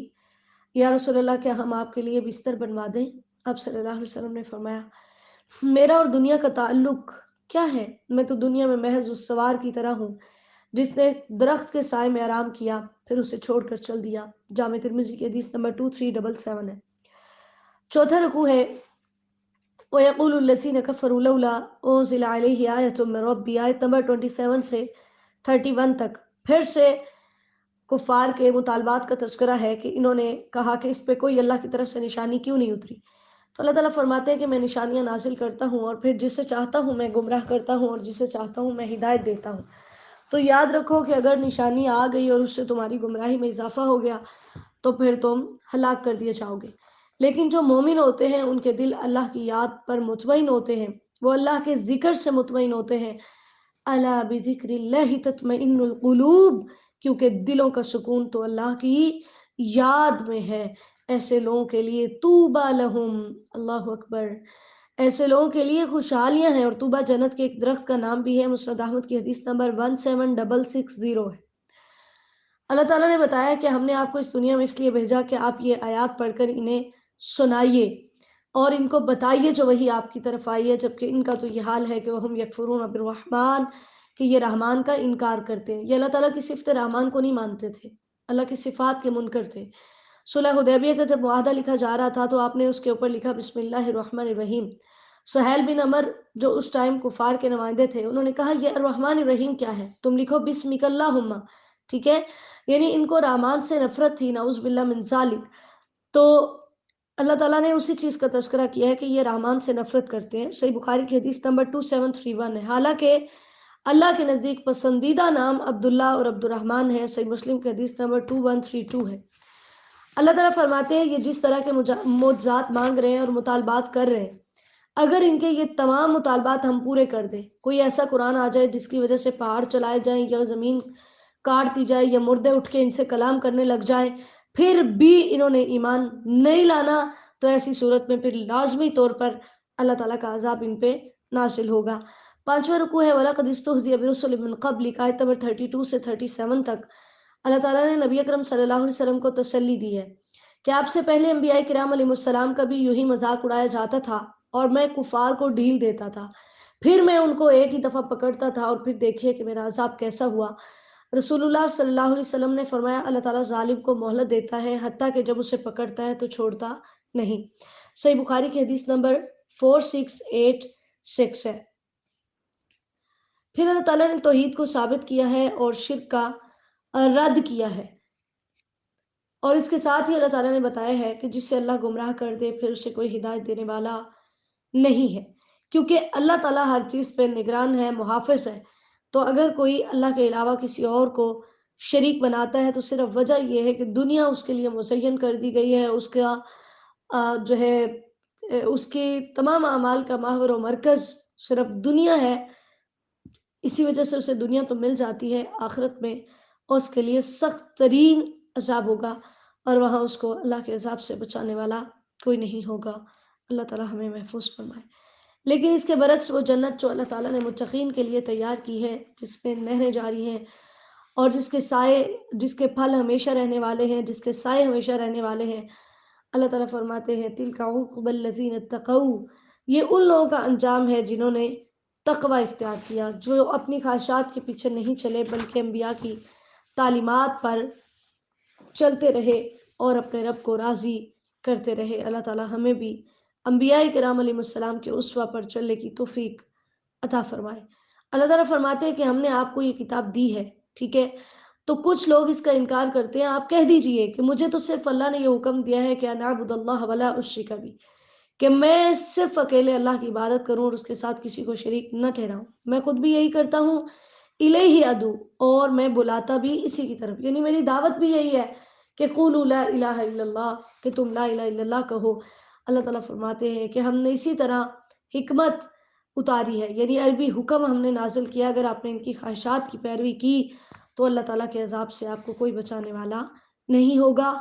یا رسول اللہ کیا ہم آپ کے لیے بستر بنوا دیں؟ آپ صلی اللہ علیہ وسلم نے فرمایا، میرا اور دنیا کا تعلق کیا ہے؟ میں تو دنیا میں محض اس سوار کی طرح ہوں جس نے درخت کے سائے میں آرام کیا پھر اسے چھوڑ کر چل دیا. جامع ترمذی کی حدیث نمبر 2377 ہے. چوتھا رکوع ہے وَيَقُولُ الَّذِينَ كَفَرُوا لَوْلَا أُنزِلَ عَلَيْهِ آيَةٌ مِّن رَّبِّهِ، آیت نمبر 27 سے 31 تک پھر سے کفار کے مطالبات کا تذکرہ ہے کہ انہوں نے کہا کہ اس پہ کوئی اللہ کی طرف سے نشانی کیوں نہیں اتری. تو اللہ تعالیٰ فرماتے ہیں کہ میں نشانیاں نازل کرتا ہوں اور پھر جسے چاہتا ہوں میں گمراہ کرتا ہوں اور جسے چاہتا ہوں میں ہدایت دیتا ہوں. تو یاد رکھو کہ اگر نشانی آ گئی اور اس سے تمہاری گمراہی میں اضافہ ہو گیا تو پھر تم ہلاک کر دیے جاؤ گے. لیکن جو مومن ہوتے ہیں ان کے دل اللہ کی یاد پر مطمئن ہوتے ہیں، وہ اللہ کے ذکر سے مطمئن ہوتے ہیں. الا بذکر اللہ تطمئن القلوب، کیونکہ دلوں کا سکون تو اللہ کی یاد میں ہے. ایسے لوگوں کے لیے طوبی لہم، اللہ اکبر، ایسے لوگوں کے لیے خوشحالیاں ہیں. اور طوبہ جنت کے ایک درخت کا نام بھی ہے. مسند احمد کی حدیث نمبر 17660 ہے. اللہ تعالیٰ نے بتایا کہ ہم نے آپ کو اس دنیا میں اس لیے بھیجا کہ آپ یہ آیات پڑھ کر انہیں سنائیے اور ان کو بتائیے جو وہی آپ کی طرف آئی ہے، جبکہ ان کا تو یہ حال ہے کہ وہ ہم یکفرون بالرحمن، کہ یہ رحمان کا انکار کرتے ہیں. یہ اللہ تعالیٰ کی صفت رحمان کو نہیں مانتے تھے، اللہ کی صفات کے منکر تھے. صلح حدیبیہ کا جب معاہدہ لکھا جا رہا تھا تو آپ نے اس کے اوپر لکھا بسم اللہ الرحمن الرحیم. سہیل بن عمر جو اس ٹائم کفار کے نمائندے تھے، انہوں نے کہا یہ الرحمن الرحیم کیا ہے؟ تم لکھو بسمک اللہم. ٹھیک ہے، یعنی ان کو رحمان سے نفرت تھی، نعوذ باللہ من ذالک. تو اللہ تعالیٰ نے اسی چیز کا تذکرہ کیا ہے کہ یہ رحمان سے نفرت کرتے ہیں. صحیح بخاری کی حدیث نمبر 2731 ہے. حالانکہ اللہ کے نزدیک پسندیدہ نام عبداللہ اور عبد الرحمن ہے. صحیح مسلم کی حدیث نمبر 2132 ہے. اللہ تعالیٰ فرماتے ہیں یہ جس طرح کے معجزات مانگ رہے ہیں اور مطالبات کر رہے ہیں، اگر ان کے یہ تمام مطالبات ہم پورے کر دیں، کوئی ایسا قرآن آ جائے جس کی وجہ سے پہاڑ چلائے جائیں یا زمین کاٹ دی جائے یا مردے اٹھ کے ان سے کلام کرنے لگ جائیں، پھر بھی انہوں نے ایمان نہیں لانا، تو ایسی صورت میں پھر لازمی طور پر اللہ تعالیٰ کا عذاب ان پہ نازل ہوگا. پانچواں رکوع ہے وَلَقَدِ اسْتُهْزِئَ بِرُسُلٍ مِّن قَبْلِكَ، آیت نمبر 32 سے 37 تک. اللہ تعالیٰ نے نبی اکرم صلی اللہ علیہ وسلم کو تسلی دی ہے کہ آپ سے پہلے انبیاء کرام علیہ السلام کا بھی یوں ہی مذاق اڑایا جاتا تھا اور میں کفار کو ڈھیل دیتا تھا، پھر میں ان کو ایک ہی دفعہ پکڑتا تھا اور پھر دیکھیے کہ میرا عذاب کیسا ہوا. رسول اللہ صلی اللہ علیہ وسلم نے فرمایا اللہ تعالیٰ ظالم کو مہلت دیتا ہے حتیٰ کہ جب اسے پکڑتا ہے تو چھوڑتا نہیں. صحیح بخاری کی حدیث نمبر 4686 ہے. پھر اللہ تعالیٰ نے توحید کو ثابت کیا ہے اور شرک کا رد کیا ہے، اور اس کے ساتھ ہی اللہ تعالیٰ نے بتایا ہے کہ جس سے اللہ گمراہ کر دے پھر اسے کوئی ہدایت دینے والا نہیں ہے، کیونکہ اللہ تعالیٰ ہر چیز پہ نگران ہے، محافظ ہے. تو اگر کوئی اللہ کے علاوہ کسی اور کو شریک بناتا ہے تو صرف وجہ یہ ہے کہ دنیا اس کے لیے مزین کر دی گئی ہے، اس کا جو ہے اس کی تمام اعمال کا محور و مرکز صرف دنیا ہے. اسی وجہ سے اسے دنیا تو مل جاتی ہے، آخرت میں اس کے لیے سخت ترین عذاب ہوگا اور وہاں اس کو اللہ کے عذاب سے بچانے والا کوئی نہیں ہوگا. اللہ تعالیٰ ہمیں محفوظ فرمائے. لیکن اس کے برعکس وہ جنت جو اللہ تعالیٰ نے متقین کے لیے تیار کی ہے، جس میں نہریں جاری ہیں اور جس کے پھل ہمیشہ رہنے والے ہیں، جس کے سائے ہمیشہ رہنے والے ہیں، اللہ تعالیٰ فرماتے ہیں تِلْکَ عُقْبَى الَّذِينَ اتَّقَوْا، یہ ان لوگوں کا انجام ہے جنہوں نے تقوی اختیار کیا، جو اپنی خواہشات کے پیچھے نہیں چلے بلکہ انبیاء کی تعلیمات پر چلتے رہے اور اپنے رب کو راضی کرتے رہے. اللہ تعالیٰ ہمیں بھی انبیاء کرام علیہ السلام کے اسوہ پر چلنے کی توفیق عطا فرمائے. اللہ تعالیٰ فرماتے ہیں کہ ہم نے آپ کو یہ کتاب دی ہے، ٹھیک ہے، تو کچھ لوگ اس کا انکار کرتے ہیں. آپ کہہ دیجئے کہ مجھے تو صرف اللہ نے یہ حکم دیا ہے کہ نعبد اللہ ولا اشرک بھی، کہ میں صرف اکیلے اللہ کی عبادت کروں اور اس کے ساتھ کسی کو شریک نہ ٹھہراؤں. میں خود بھی یہی کرتا ہوں، الیہ ادعو، اور میں بلاتا بھی اسی کی طرف، یعنی میری دعوت بھی یہی ہے کہ قولوا لا الہ الا اللہ، کہ تم لا الہ الا اللہ کہو. اللہ تعالیٰ فرماتے ہیں کہ ہم نے اسی طرح حکمت اتاری ہے، یعنی عربی حکم ہم نے نازل کیا. اگر آپ نے ان کی خواہشات کی پیروی کی تو اللہ تعالیٰ کے عذاب سے آپ کو کوئی بچانے والا نہیں ہوگا.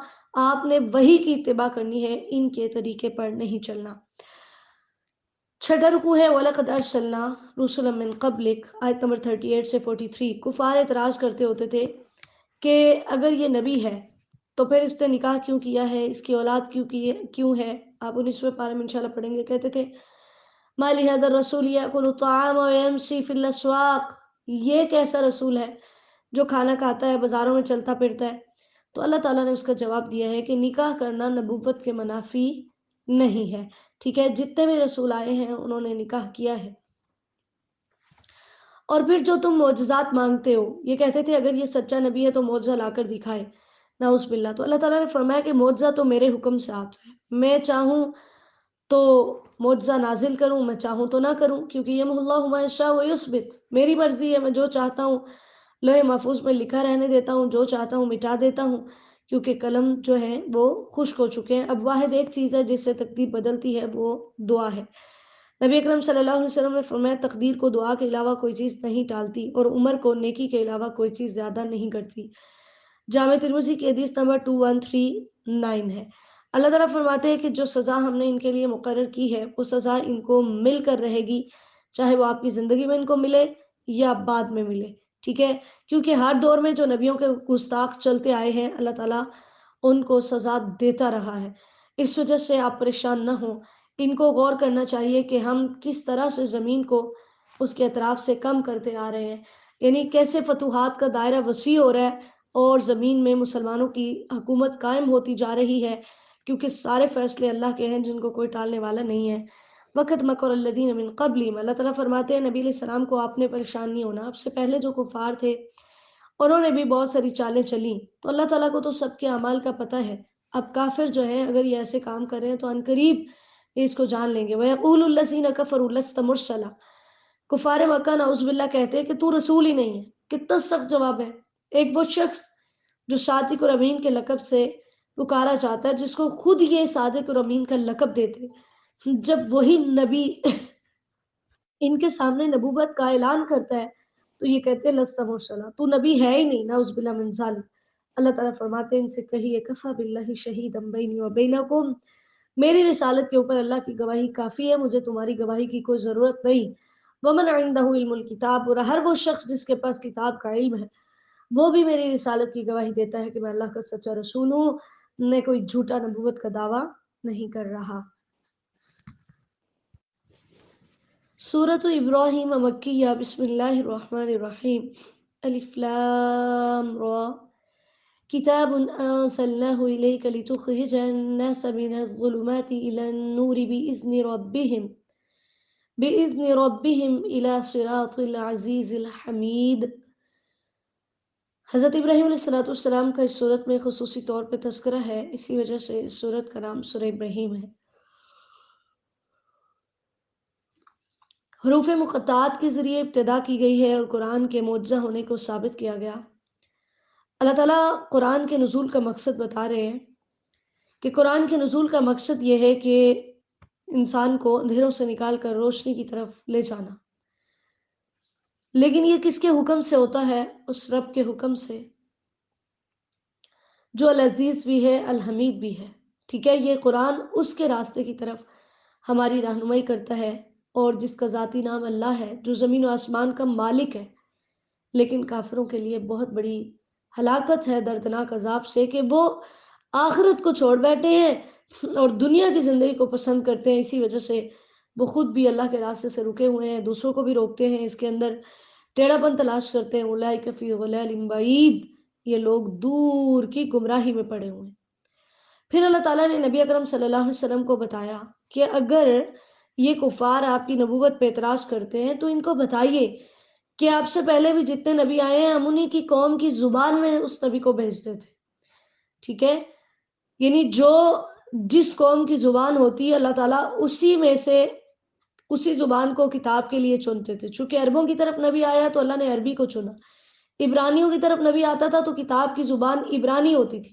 آپ نے وہی کی اتباع کرنی ہے، ان کے طریقے پر نہیں چلنا. چھٹا رکوع ہے وَلَقَدْ أَرْسَلْنَا رُسُلًا مِّن قَبْلِكَ، آیت نمبر 38 سے 43. کفار اعتراض کرتے ہوتے تھے کہ اگر یہ نبی ہے تو پھر اس نے نکاح کیوں کیا ہے، اس کی اولاد کیوں ہے. آپ 19ویں پارے میں انشاءاللہ پڑھیں گے. کہتے تھے مَا لِهَذَا الرَّسُولِ يَأْكُلُ الطَّعَامَ وَيَمْشِي فِي الْأَسْوَاقِ، یہ کیسا رسول ہے جو کھانا کھاتا ہے، بازاروں میں چلتا پھرتا ہے. تو اللہ تعالیٰ نے اس کا جواب دیا ہے کہ نکاح کرنا نبوت کے منافی نہیں ہے. ٹھیک ہے، جتنے بھی رسول آئے ہیں انہوں نے نکاح کیا ہے. اور پھر جو تم معجزات مانگتے ہو، یہ کہتے تھے اگر یہ سچا نبی ہے تو معجزہ لا کر دکھائے، نعوذ باللہ. تو اللہ تعالیٰ نے فرمایا کہ معجزہ تو میرے حکم سے آتا ہے، میں چاہوں تو معجزہ نازل کروں، میں چاہوں تو نہ کروں، کیونکہ یمحو اللہ ما یشاء ویثبت، میری مرضی ہے. میں جو چاہتا ہوں لوح محفوظ میں لکھا رہنے دیتا ہوں، جو چاہتا ہوں مٹا دیتا ہوں، کیونکہ قلم جو ہے وہ خشک ہو چکے ہیں. اب واحد ایک چیز ہے جس سے تقدیر بدلتی ہے، وہ دعا ہے. نبی اکرم صلی اللہ علیہ وسلم نے فرمایا تقدیر کو دعا کے علاوہ کوئی چیز نہیں ٹالتی، اور عمر کو نیکی کے علاوہ کوئی چیز زیادہ نہیں کرتی. جامع ترمذی کی حدیث نمبر 2139 ہے. اللہ تعالیٰ فرماتے ہیں کہ جو سزا ہم نے ان کے لیے مقرر کی ہے وہ سزا ان کو مل کر رہے گی، چاہے وہ آپ کی زندگی میں ان کو ملے یا بعد میں ملے. ٹھیک ہے، کیونکہ ہر دور میں جو نبیوں کے گستاخ چلتے آئے ہیں اللہ تعالیٰ ان کو سزا دیتا رہا ہے. اس وجہ سے آپ پریشان نہ ہوں. ان کو غور کرنا چاہیے کہ ہم کس طرح سے زمین کو اس کے اطراف سے کم کرتے آ رہے ہیں، یعنی کیسے فتوحات کا دائرہ وسیع ہو رہا ہے اور زمین میں مسلمانوں کی حکومت قائم ہوتی جا رہی ہے، کیونکہ سارے فیصلے اللہ کے ہیں جن کو کوئی ٹالنے والا نہیں ہے. وقت مکر الذین من قبلہم، اللہ تعالیٰ فرماتے ہیں نبی علیہ السلام کو آپ نے پریشان نہیں ہونا. آپ سے پہلے جو کفار تھے انہوں نے بھی بہت ساری چالیں چلیں، تو اللہ تعالیٰ کو تو سب کے اعمال کا پتہ ہے. اب کافر جو ہیں اگر یہ ایسے کام کر رہے ہیں تو عنقریب یہ اس کو جان لیں گے. وَيَقُولُ الَّذِينَ كَفَرُوا لَسْتَ مُرْسَلًا، کفار مکہ نعوذ باللہ کہتے ہیں کہ تو رسول ہی نہیں ہے. کتنا سخت جواب ہے. ایک وہ شخص جو صادق اور امین کے لقب سے پکارا جاتا ہے، جس کو خود یہ صادق اور امین کا لقب دیتے، جب وہی نبی ان کے سامنے نبوت کا اعلان کرتا ہے تو یہ کہتے ہیں لست مرسلا، تو نبی ہے ہی نہیں، نعوذ باللہ من ذالک. اللہ تعالیٰ فرماتے ہیں ان سے کہیے کفا باللہ شہیدا بینی و بینکم، میری رسالت کے اوپر اللہ کی گواہی کافی ہے، مجھے تمہاری گواہی کی کوئی ضرورت نہیں. ومن عنده علم الکتاب، اور ہر وہ شخص جس کے پاس کتاب کا علم ہے وہ بھی میری رسالت کی گواہی دیتا ہے کہ میں اللہ کا سچا رسول ہوں، میں کوئی جھوٹا نبوت کا دعویٰ نہیں کر رہا. سورۃ ابراہیم مکیہ، بسم اللہ الرحمن الرحیم. الف لام را، کتاب انزلناه الیک لتخرج الناس من الظلمات الى النور بإذن ربهم الى صراط العزیز الحمید. حضرت ابراہیم علیہ السلام کا اس صورت میں خصوصی طور پہ تذکرہ ہے، اسی وجہ سے اس صورت کا نام سورہ ابراہیم ہے. حروف مقطعات کے ذریعے ابتدا کی گئی ہے اور قرآن کے معجزہ ہونے کو ثابت کیا گیا. اللہ تعالیٰ قرآن کے نزول کا مقصد بتا رہے ہیں کہ قرآن کے نزول کا مقصد یہ ہے کہ انسان کو اندھیروں سے نکال کر روشنی کی طرف لے جانا. لیکن یہ کس کے حکم سے ہوتا ہے؟ اس رب کے حکم سے جو العزیز بھی ہے الحمید بھی ہے. ٹھیک ہے، یہ قرآن اس کے راستے کی طرف ہماری رہنمائی کرتا ہے اور جس کا ذاتی نام اللہ ہے، جو زمین و آسمان کا مالک ہے. لیکن کافروں کے لیے بہت بڑی ہلاکت ہے دردناک عذاب سے کہ وہ آخرت کو چھوڑ بیٹھے ہیں اور دنیا کی زندگی کو پسند کرتے ہیں. اسی وجہ سے وہ خود بھی اللہ کے راستے سے رکے ہوئے ہیں، دوسروں کو بھی روکتے ہیں، اس کے اندر ٹیڑھا پن تلاش کرتے ہیں. اولئک فی ضلال بعید، یہ لوگ دور کی گمراہی میں پڑے ہوئے ہیں. پھر اللہ تعالیٰ نے نبی اکرم صلی اللہ علیہ وسلم کو بتایا کہ اگر یہ کفار آپ کی نبوت پہ اعتراض کرتے ہیں تو ان کو بتائیے کہ آپ سے پہلے بھی جتنے نبی آئے ہیں ہم انہیں کی قوم کی زبان میں اس نبی کو بھیجتے تھے، ٹھیک ہے؟ یعنی جو جس قوم کی زبان ہوتی ہے اللہ تعالیٰ اسی میں سے اسی زبان کو کتاب کے لیے چنتے تھے. چونکہ عربوں کی طرف نبی آیا تو اللہ نے عربی کو چنا، عبرانیوں کی طرف نبی آتا تھا تو کتاب کی زبان عبرانی ہوتی تھی.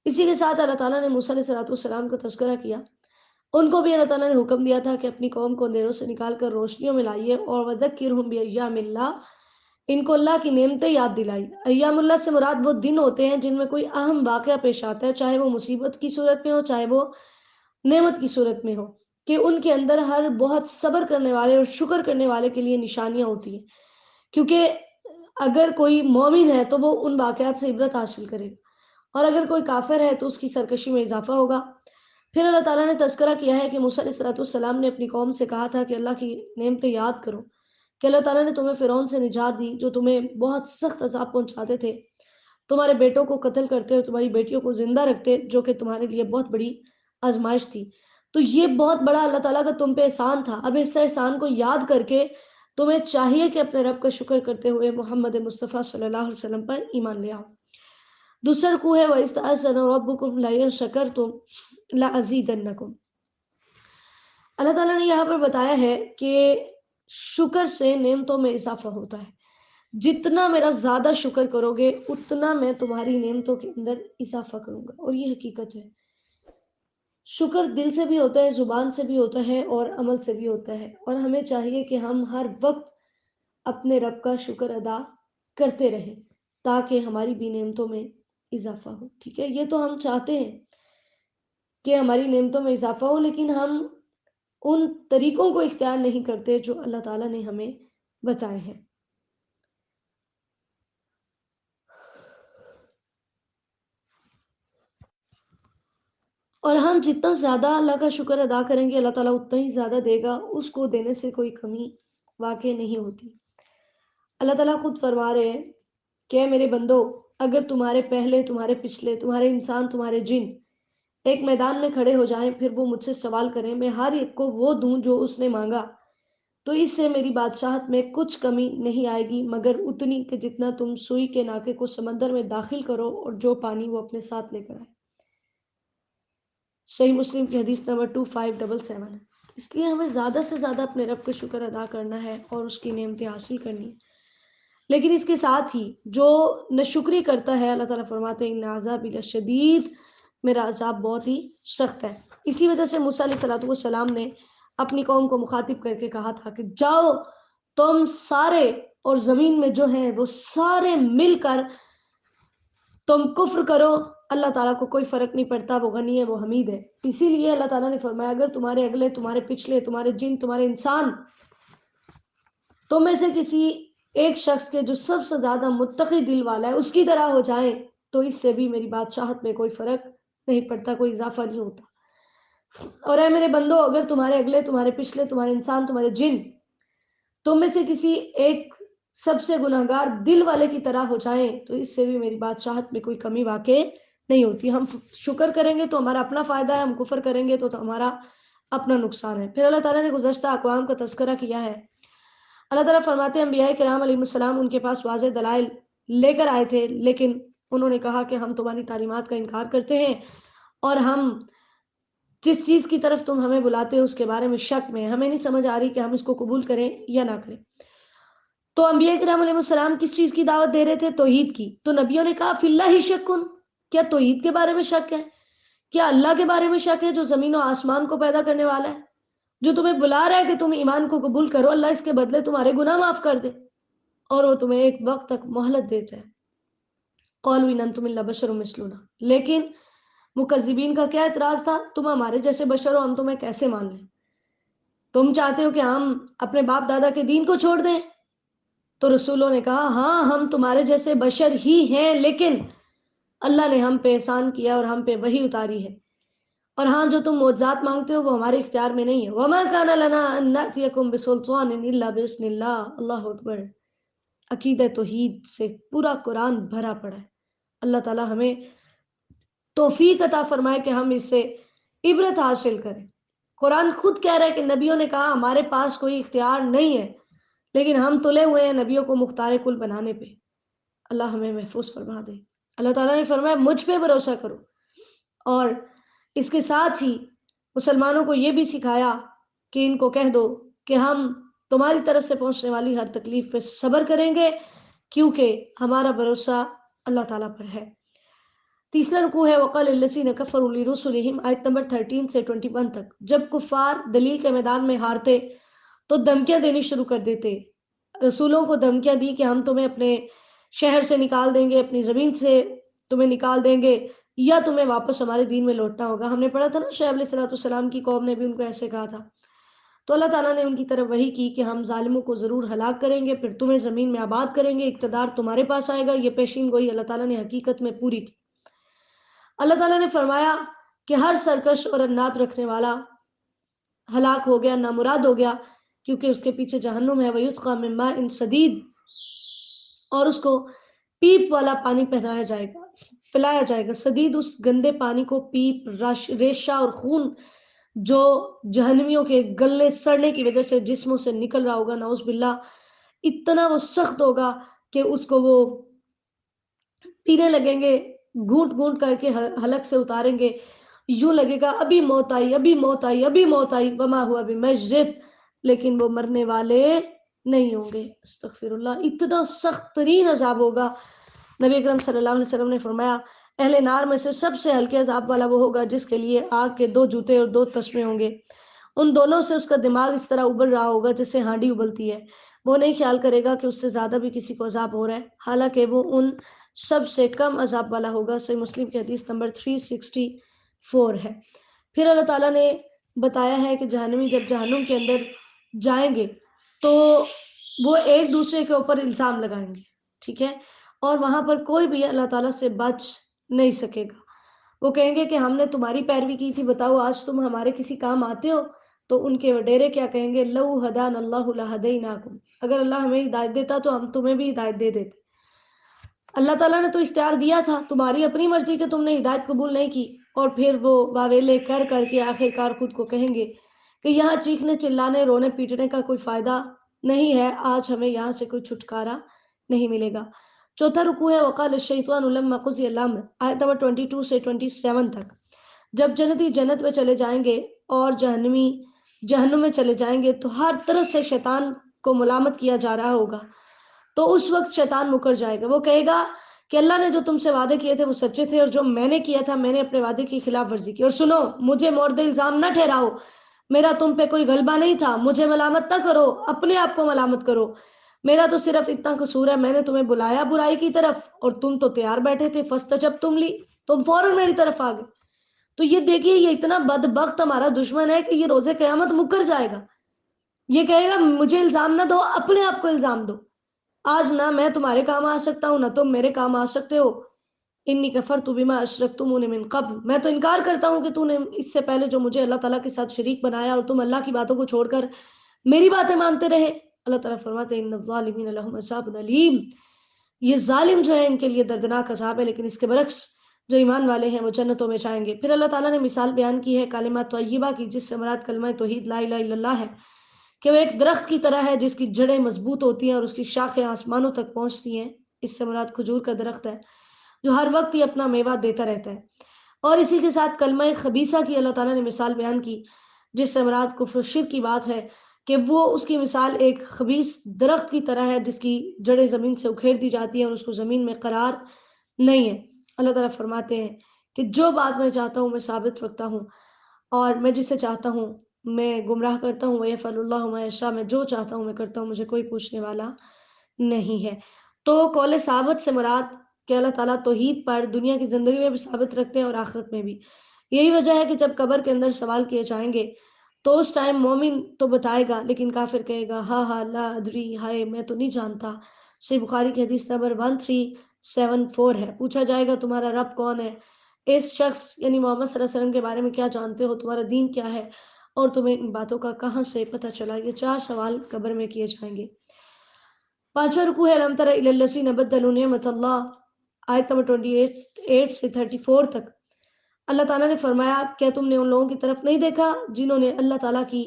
اسی کے ساتھ اللہ تعالیٰ نے موسیٰ علیہ السلام کا تذکرہ کیا. ان کو بھی اللہ تعالیٰ نے حکم دیا تھا کہ اپنی قوم کو اندھیروں سے نکال کر روشنیوں میں لائیے، اور وَذَكِّرْهُمْ بِأَيَّامِ اللَّهِ، ان کو اللہ کی نعمتیں یاد دلائی. ایام اللہ سے مراد وہ دن ہوتے ہیں جن میں کوئی اہم واقعہ پیش آتا ہے، چاہے وہ مصیبت کی صورت میں ہو چاہے وہ نعمت کی صورت میں ہو، کہ ان کے اندر ہر بہت صبر کرنے والے اور شکر کرنے والے کے لیے نشانیاں ہوتی ہیں. کیونکہ اگر کوئی مومن ہے تو وہ ان واقعات سے عبرت حاصل کرے گا، اور اگر کوئی کافر ہے تو اس کی سرکشی میں اضافہ ہوگا. پھر اللہ تعالیٰ نے تذکرہ کیا ہے کہ موسیٰ علیہ السلام نے اپنی قوم سے کہا تھا کہ اللہ کی نعمتیں یاد کرو، کہ اللہ تعالیٰ نے تمہیں فرعون سے نجات دی جو تمہیں بہت سخت عذاب پہنچاتے تھے، تمہارے بیٹوں کو قتل کرتے اور تمہاری بیٹیوں کو زندہ رکھتے، جو کہ تمہارے لیے بہت بڑی آزمائش تھی. تو یہ بہت بڑا اللہ تعالیٰ کا تم پہ احسان تھا. اب اس احسان کو یاد کر کے تمہیں چاہیے کہ اپنے رب کا شکر کرتے ہوئے محمد مصطفیٰ صلی اللہ علیہ وسلم پر ایمان لے آؤ. دوسرا رکوع ہے وَإِذْ رَبُّكُمْ لَئِن شَكَرْتُمْ لَأَزِيدَنَّكُمْ. اللہ تعالیٰ نے یہاں پر بتایا ہے کہ شکر سے نعمتوں میں اضافہ ہوتا ہے. جتنا میرا زیادہ شکر کرو گے اتنا میں تمہاری نعمتوں کے اندر اضافہ کروں گا. اور یہ حقیقت ہے. شکر دل سے بھی ہوتا ہے، زبان سے بھی ہوتا ہے اور عمل سے بھی ہوتا ہے، اور ہمیں چاہیے کہ ہم ہر وقت اپنے رب کا شکر ادا کرتے رہیں تاکہ ہماری بھی نعمتوں میں اضافہ ہو. ٹھیک ہے، یہ تو ہم چاہتے ہیں کہ ہماری نعمتوں میں اضافہ ہو، لیکن ہم ان طریقوں کو اختیار نہیں کرتے جو اللہ تعالیٰ نے ہمیں بتائے ہیں. اور ہم جتنا زیادہ اللہ کا شکر ادا کریں گے اللہ تعالیٰ اتنا ہی زیادہ دے گا، اس کو دینے سے کوئی کمی واقع نہیں ہوتی. اللہ تعالیٰ خود فرما رہے ہیں کہ اے میرے بندو، اگر تمہارے پہلے، تمہارے پچھلے، تمہارے انسان، تمہارے جن ایک میدان میں کھڑے ہو جائیں، پھر وہ مجھ سے سوال کریں، میں ہر ایک کو وہ دوں جو اس نے مانگا، تو اس سے میری بادشاہت میں کچھ کمی نہیں آئے گی مگر اتنی کہ جتنا تم سوئی کے ناکے کو سمندر میں داخل کرو اور جو پانی وہ اپنے ساتھ لے کر آئے. صحیح مسلم کی حدیث نمبر 2577 ہے. اس لیے ہمیں زیادہ سے زیادہ اپنے رب کا شکر ادا کرنا ہے اور اس کی نعمتیں حاصل کرنی ہے. لیکن اس کے ساتھ ہی جو ناشکری کرتا ہے، اللہ تعالیٰ فرماتے ہیں ان عذاب لشدید، میرا عذاب بہت ہی سخت ہے. اسی وجہ سے موسیٰ علیہ السلام نے اپنی قوم کو مخاطب کر کے کہا تھا کہ جاؤ تم سارے اور زمین میں جو ہیں وہ سارے مل کر تم کفر کرو، اللہ تعالیٰ کو کوئی فرق نہیں پڑتا، وہ غنی ہے، وہ حمید ہے. اسی لیے اللہ تعالیٰ نے فرمایا اگر تمہارے اگلے، تمہارے پچھلے، تمہارے جن، تمہارے انسان تم میں سے کسی ایک شخص کے جو سب سے زیادہ متقی دل والا ہے اس کی طرح ہو جائیں تو اس سے بھی میری بادشاہت میں کوئی فرق نہیں پڑتا، کوئی اضافہ نہیں ہوتا. اور اے میرے بندو، اگر تمہارے اگلے، تمہارے پچھلے، تمہارے انسان، تمہارے جن تم میں سے کسی ایک سب سے گناہگار دل والے کی طرح ہو جائیں تو اس سے بھی میری بادشاہت میں کوئی کمی واقع نہیں ہوتی. ہم شکر کریں گے تو ہمارا اپنا فائدہ ہے، ہم کفر کریں گے تو ہمارا اپنا نقصان ہے. پھر اللہ تعالیٰ نے گزشتہ اقوام کا تذکرہ کیا ہے. اللہ تعالیٰ فرماتے ہیں انبیاء کرام علیہ السلام ان کے پاس واضح دلائل لے کر آئے تھے، لیکن انہوں نے کہا کہ ہم تمہاری تعلیمات کا انکار کرتے ہیں اور ہم جس چیز کی طرف تم ہمیں بلاتے ہو اس کے بارے میں شک میں، ہمیں نہیں سمجھ آ رہی کہ ہم اس کو قبول کریں یا نہ کریں. تو انبیاء کرام علیہ السلام کس چیز کی دعوت دے رہے تھے؟ توحید کی. تو نبیوں نے کہا فی اللہ شکن، کیا توحید کے بارے میں شک ہے؟ کیا اللہ کے بارے میں شک ہے جو زمین و آسمان کو پیدا کرنے والا ہے، جو تمہیں بلا رہا ہے کہ تم ایمان کو قبول کرو، اللہ اس کے بدلے تمہارے گناہ معاف کر دے اور وہ تمہیں ایک وقت تک مہلت دیتا ہے. قالوا ان انتم الا بشر مثلنا. لیکن مکذبین کا کیا اعتراض تھا؟ تم ہمارے جیسے بشر ہو، ہم تمہیں کیسے مان لیں؟ تم چاہتے ہو کہ ہم اپنے باپ دادا کے دین کو چھوڑ دیں؟ تو رسولوں نے کہا ہاں ہم تمہارے جیسے بشر ہی ہیں، لیکن اللہ نے ہم پہ احسان کیا اور ہم پہ وحی اتاری ہے، اور ہاں جو تم معجزات مانگتے ہو وہ ہمارے اختیار میں نہیں ہے. وما كان لنا ان ناتيكم بسلطان الا باذن اللہ. اللہ اکبر. عقیدہ توحید سے پورا قرآن بھرا پڑا ہے. اللہ تعالیٰ ہمیں توفیق عطا فرمائے کہ ہم اس سے عبرت حاصل کریں. قرآن خود کہہ رہا ہے کہ نبیوں نے کہا ہمارے پاس کوئی اختیار نہیں ہے، لیکن ہم تلے ہوئے ہیں نبیوں کو مختار کل بنانے پہ۔ اللہ ہمیں محفوظ فرما دے۔ اللہ تعالیٰ نے فرمایا مجھ پہ بھروسہ کرو، اور اس کے ساتھ ہی مسلمانوں کو یہ بھی سکھایا کہ ان کو کہہ دو کہ ہم تمہاری طرف سے پہنچنے والی ہر تکلیف پہ صبر کریں گے، کیونکہ ہمارا بھروسہ اللہ تعالیٰ پر ہے۔ تیسرا رکوع ہے وقال الذین کفروا لرسلہم، آیت نمبر 13 سے 21 تک۔ جب کفار دلیل کے میدان میں ہارتے تو دھمکیاں دینی شروع کر دیتے، رسولوں کو دھمکیاں دی کہ ہم تمہیں اپنے شہر سے نکال دیں گے، اپنی زمین سے تمہیں نکال دیں گے، یا تمہیں واپس ہمارے دین میں لوٹنا ہوگا۔ ہم نے پڑھا تھا نا، شعیب علیہ الصلوۃ والسلام کی قوم نے بھی ان کو ایسے کہا تھا۔ تو اللہ تعالیٰ نے ان کی طرف وحی کی کہ ہم ظالموں کو ضرور ہلاک کریں گے، پھر تمہیں زمین میں آباد کریں گے، اقتدار تمہارے پاس آئے گا۔ یہ پیشین گوئی اللہ تعالیٰ نے حقیقت میں پوری کی۔ اللہ تعالیٰ نے فرمایا کہ ہر سرکش اور انات رکھنے والا ہلاک ہو گیا، نامراد ہو گیا، کیونکہ اس کے پیچھے جہنم ہے، وَيُسْقَى مِن مَاءٍ صَدِيدٍ، اور اس کو پیپ والا پانی پلایا جائے گا۔ صدید اس گندے پانی کو، پیپ، ریشہ اور خون جو جہنمیوں کے گلے سڑنے کی وجہ سے جسموں سے نکل رہا ہوگا، نعوذ باللہ، اتنا وہ سخت ہوگا کہ اس کو وہ پینے لگیں گے، گھونٹ گھونٹ کر کے حلق سے اتاریں گے، یوں لگے گا ابھی موت آئی، ابھی موت آئی، ابھی موت آئی، وما ہوا بمیت، لیکن وہ مرنے والے نہیں ہوں گے۔ استغفر اللہ، اتنا سخت ترین عذاب ہوگا۔ نبی اکرم صلی اللہ علیہ وسلم نے فرمایا اہل نار میں سے سب سے ہلکے عذاب والا وہ ہوگا جس کے لیے آگ کے 2 جوتے اور 2 تسمے ہوں گے، ان دونوں سے اس کا دماغ اس طرح ابل رہا ہوگا جیسے ہانڈی ابلتی ہے، وہ نہیں خیال کرے گا کہ اس سے زیادہ بھی کسی کو عذاب ہو رہا ہے، حالانکہ وہ ان سب سے کم عذاب والا ہوگا۔ صحیح مسلم کی حدیث نمبر 364 ہے۔ پھر اللہ تعالیٰ نے بتایا ہے کہ جہنمی جب جہنم کے اندر جائیں گے تو وہ ایک دوسرے کے اوپر الزام لگائیں گے، ٹھیک ہے، اور وہاں پر کوئی بھی اللہ تعالیٰ سے بچ نہیں سکے گا۔ وہ کہیں گے کہ ہم نے تمہاری پیروی کی تھی، بتاؤ آج تم ہمارے کسی کام آتے ہو؟ تو ان کے وڈیرے کیا کہیں گے، لو ہدان اللہ لہدیناکم، اگر اللہ ہمیں ہدایت دیتا تو ہم تمہیں بھی ہدایت دے دیتے۔ اللہ تعالیٰ نے تو اختیار دیا تھا، تمہاری اپنی مرضی کہ تم نے ہدایت قبول نہیں کی۔ اور پھر وہ واویلے کر کر کے آخر کار خود کو کہیں گے کہ یہاں چیخنے چلانے رونے پیٹنے کا کوئی فائدہ نہیں ہے، آج ہمیں یہاں سے کوئی چھٹکارا نہیں ملے گا۔ چوتھا رکوع ہے وقال الشیطان لما قضی الامر، آیت نمبر 22 سے 27 تک۔ جب جنتی جنت میں چلے جائیں گے اور جہنمی جہنم میں چلے جائیں گے تو ہر طرف سے شیطان کو ملامت کیا جا رہا ہوگا، تو اس وقت شیطان مکر جائے گا، وہ کہے گا کہ اللہ نے جو تم سے وعدے کیے تھے وہ سچے تھے، اور جو میں نے کیا تھا میں نے اپنے وعدے کی خلاف ورزی کی، اور سنو مجھے مورد الزام نہ ٹھہراؤ، میرا تم پہ کوئی غلبہ نہیں تھا، مجھے ملامت نہ کرو، اپنے آپ کو ملامت کرو، میرا تو صرف اتنا قصور ہے، میں نے تمہیں بلایا برائی کی طرف اور تم تو تیار بیٹھے تھے، فاستجبتم لی، تم فوراً میری طرف آ گئے۔ تو یہ دیکھیے یہ اتنا بدبخت ہمارا دشمن ہے کہ یہ روز قیامت مکر جائے گا، یہ کہے گا مجھے الزام نہ دو، اپنے آپ کو الزام دو، آج نہ میں تمہارے کام آ سکتا ہوں نہ تم میرے کام آ سکتے ہو۔ انی کفرت بما اشرکتمونی من قبل، میں تو انکار کرتا ہوں کہ تو نے اس سے پہلے جو مجھے اللہ تعالیٰ کے ساتھ شریک بنایا اور تم اللہ کی باتوں کو چھوڑ کر میری باتیں مانتے رہے۔ اللہ تعالیٰ فرماتے ہیں ان الظالمین لہم عذاب علیم، یہ ظالم جو ہے ان کے لیے دردناک عذاب ہے، لیکن اس کے برعکس جو ایمان والے ہیں وہ جنتوں میں جائیں گے۔ پھر اللہ تعالیٰ نے مثال بیان کی ہے کلمہ طیبہ کی، جس سے مراد کلمہ توحید لا الہ الا اللہ ہے، کہ وہ ایک درخت کی طرح ہے جس کی جڑیں مضبوط ہوتی ہیں اور اس کی شاخیں آسمانوں تک پہنچتی ہیں۔ اس سے مراد کھجور کا درخت ہے جو ہر وقت ہی اپنا میوہ دیتا رہتا ہے۔ اور اسی کے ساتھ کلمہ خبیثہ کی اللہ تعالیٰ نے مثال بیان کی، جس سے مراد کفر و شرک کی بات ہے، کہ وہ اس کی مثال ایک خبیث درخت کی طرح ہے جس کی جڑیں زمین سے اکھیڑ دی جاتی ہیں اور اس کو زمین میں قرار نہیں ہے۔ اللہ تعالیٰ فرماتے ہیں کہ جو بات میں چاہتا ہوں میں ثابت رکھتا ہوں، اور میں جسے چاہتا ہوں میں گمراہ کرتا ہوں، وَيَفْعَلُ اللَّهُ مَا يَشَاءُ، میں جو چاہتا ہوں میں کرتا ہوں، مجھے کوئی پوچھنے والا نہیں ہے۔ تو قول ثابت سے مراد کہ اللہ تعالیٰ توحید پر دنیا کی زندگی میں بھی ثابت رکھتے ہیں اور آخرت میں بھی۔ یہی وجہ ہے کہ جب قبر کے اندر سوال کیے جائیں گے تو اس ٹائم مومن تو بتائے گا لیکن کافر کہے گا ہاں ہاں لا ادری، ہائے میں تو نہیں جانتا۔ صحیح بخاری کی حدیث نمبر 1374 ہے، پوچھا جائے گا تمہارا رب کون ہے؟ اس شخص یعنی محمد صلی اللہ علیہ وسلم کے بارے میں کیا جانتے ہو، تمہارا دین کیا ہے، اور تمہیں ان باتوں کا کہاں سے پتہ چلا؟ یہ 4 سوال قبر میں کیے جائیں گے۔ پانچواں رکوع ہے الم تر الی الذین بدلوا نعمت اللہ، آیت نمبر 28 سے 34 تک۔ اللہ تعالیٰ نے فرمایا کیا تم نے ان لوگوں کی طرف نہیں دیکھا جنہوں نے اللہ تعالیٰ کی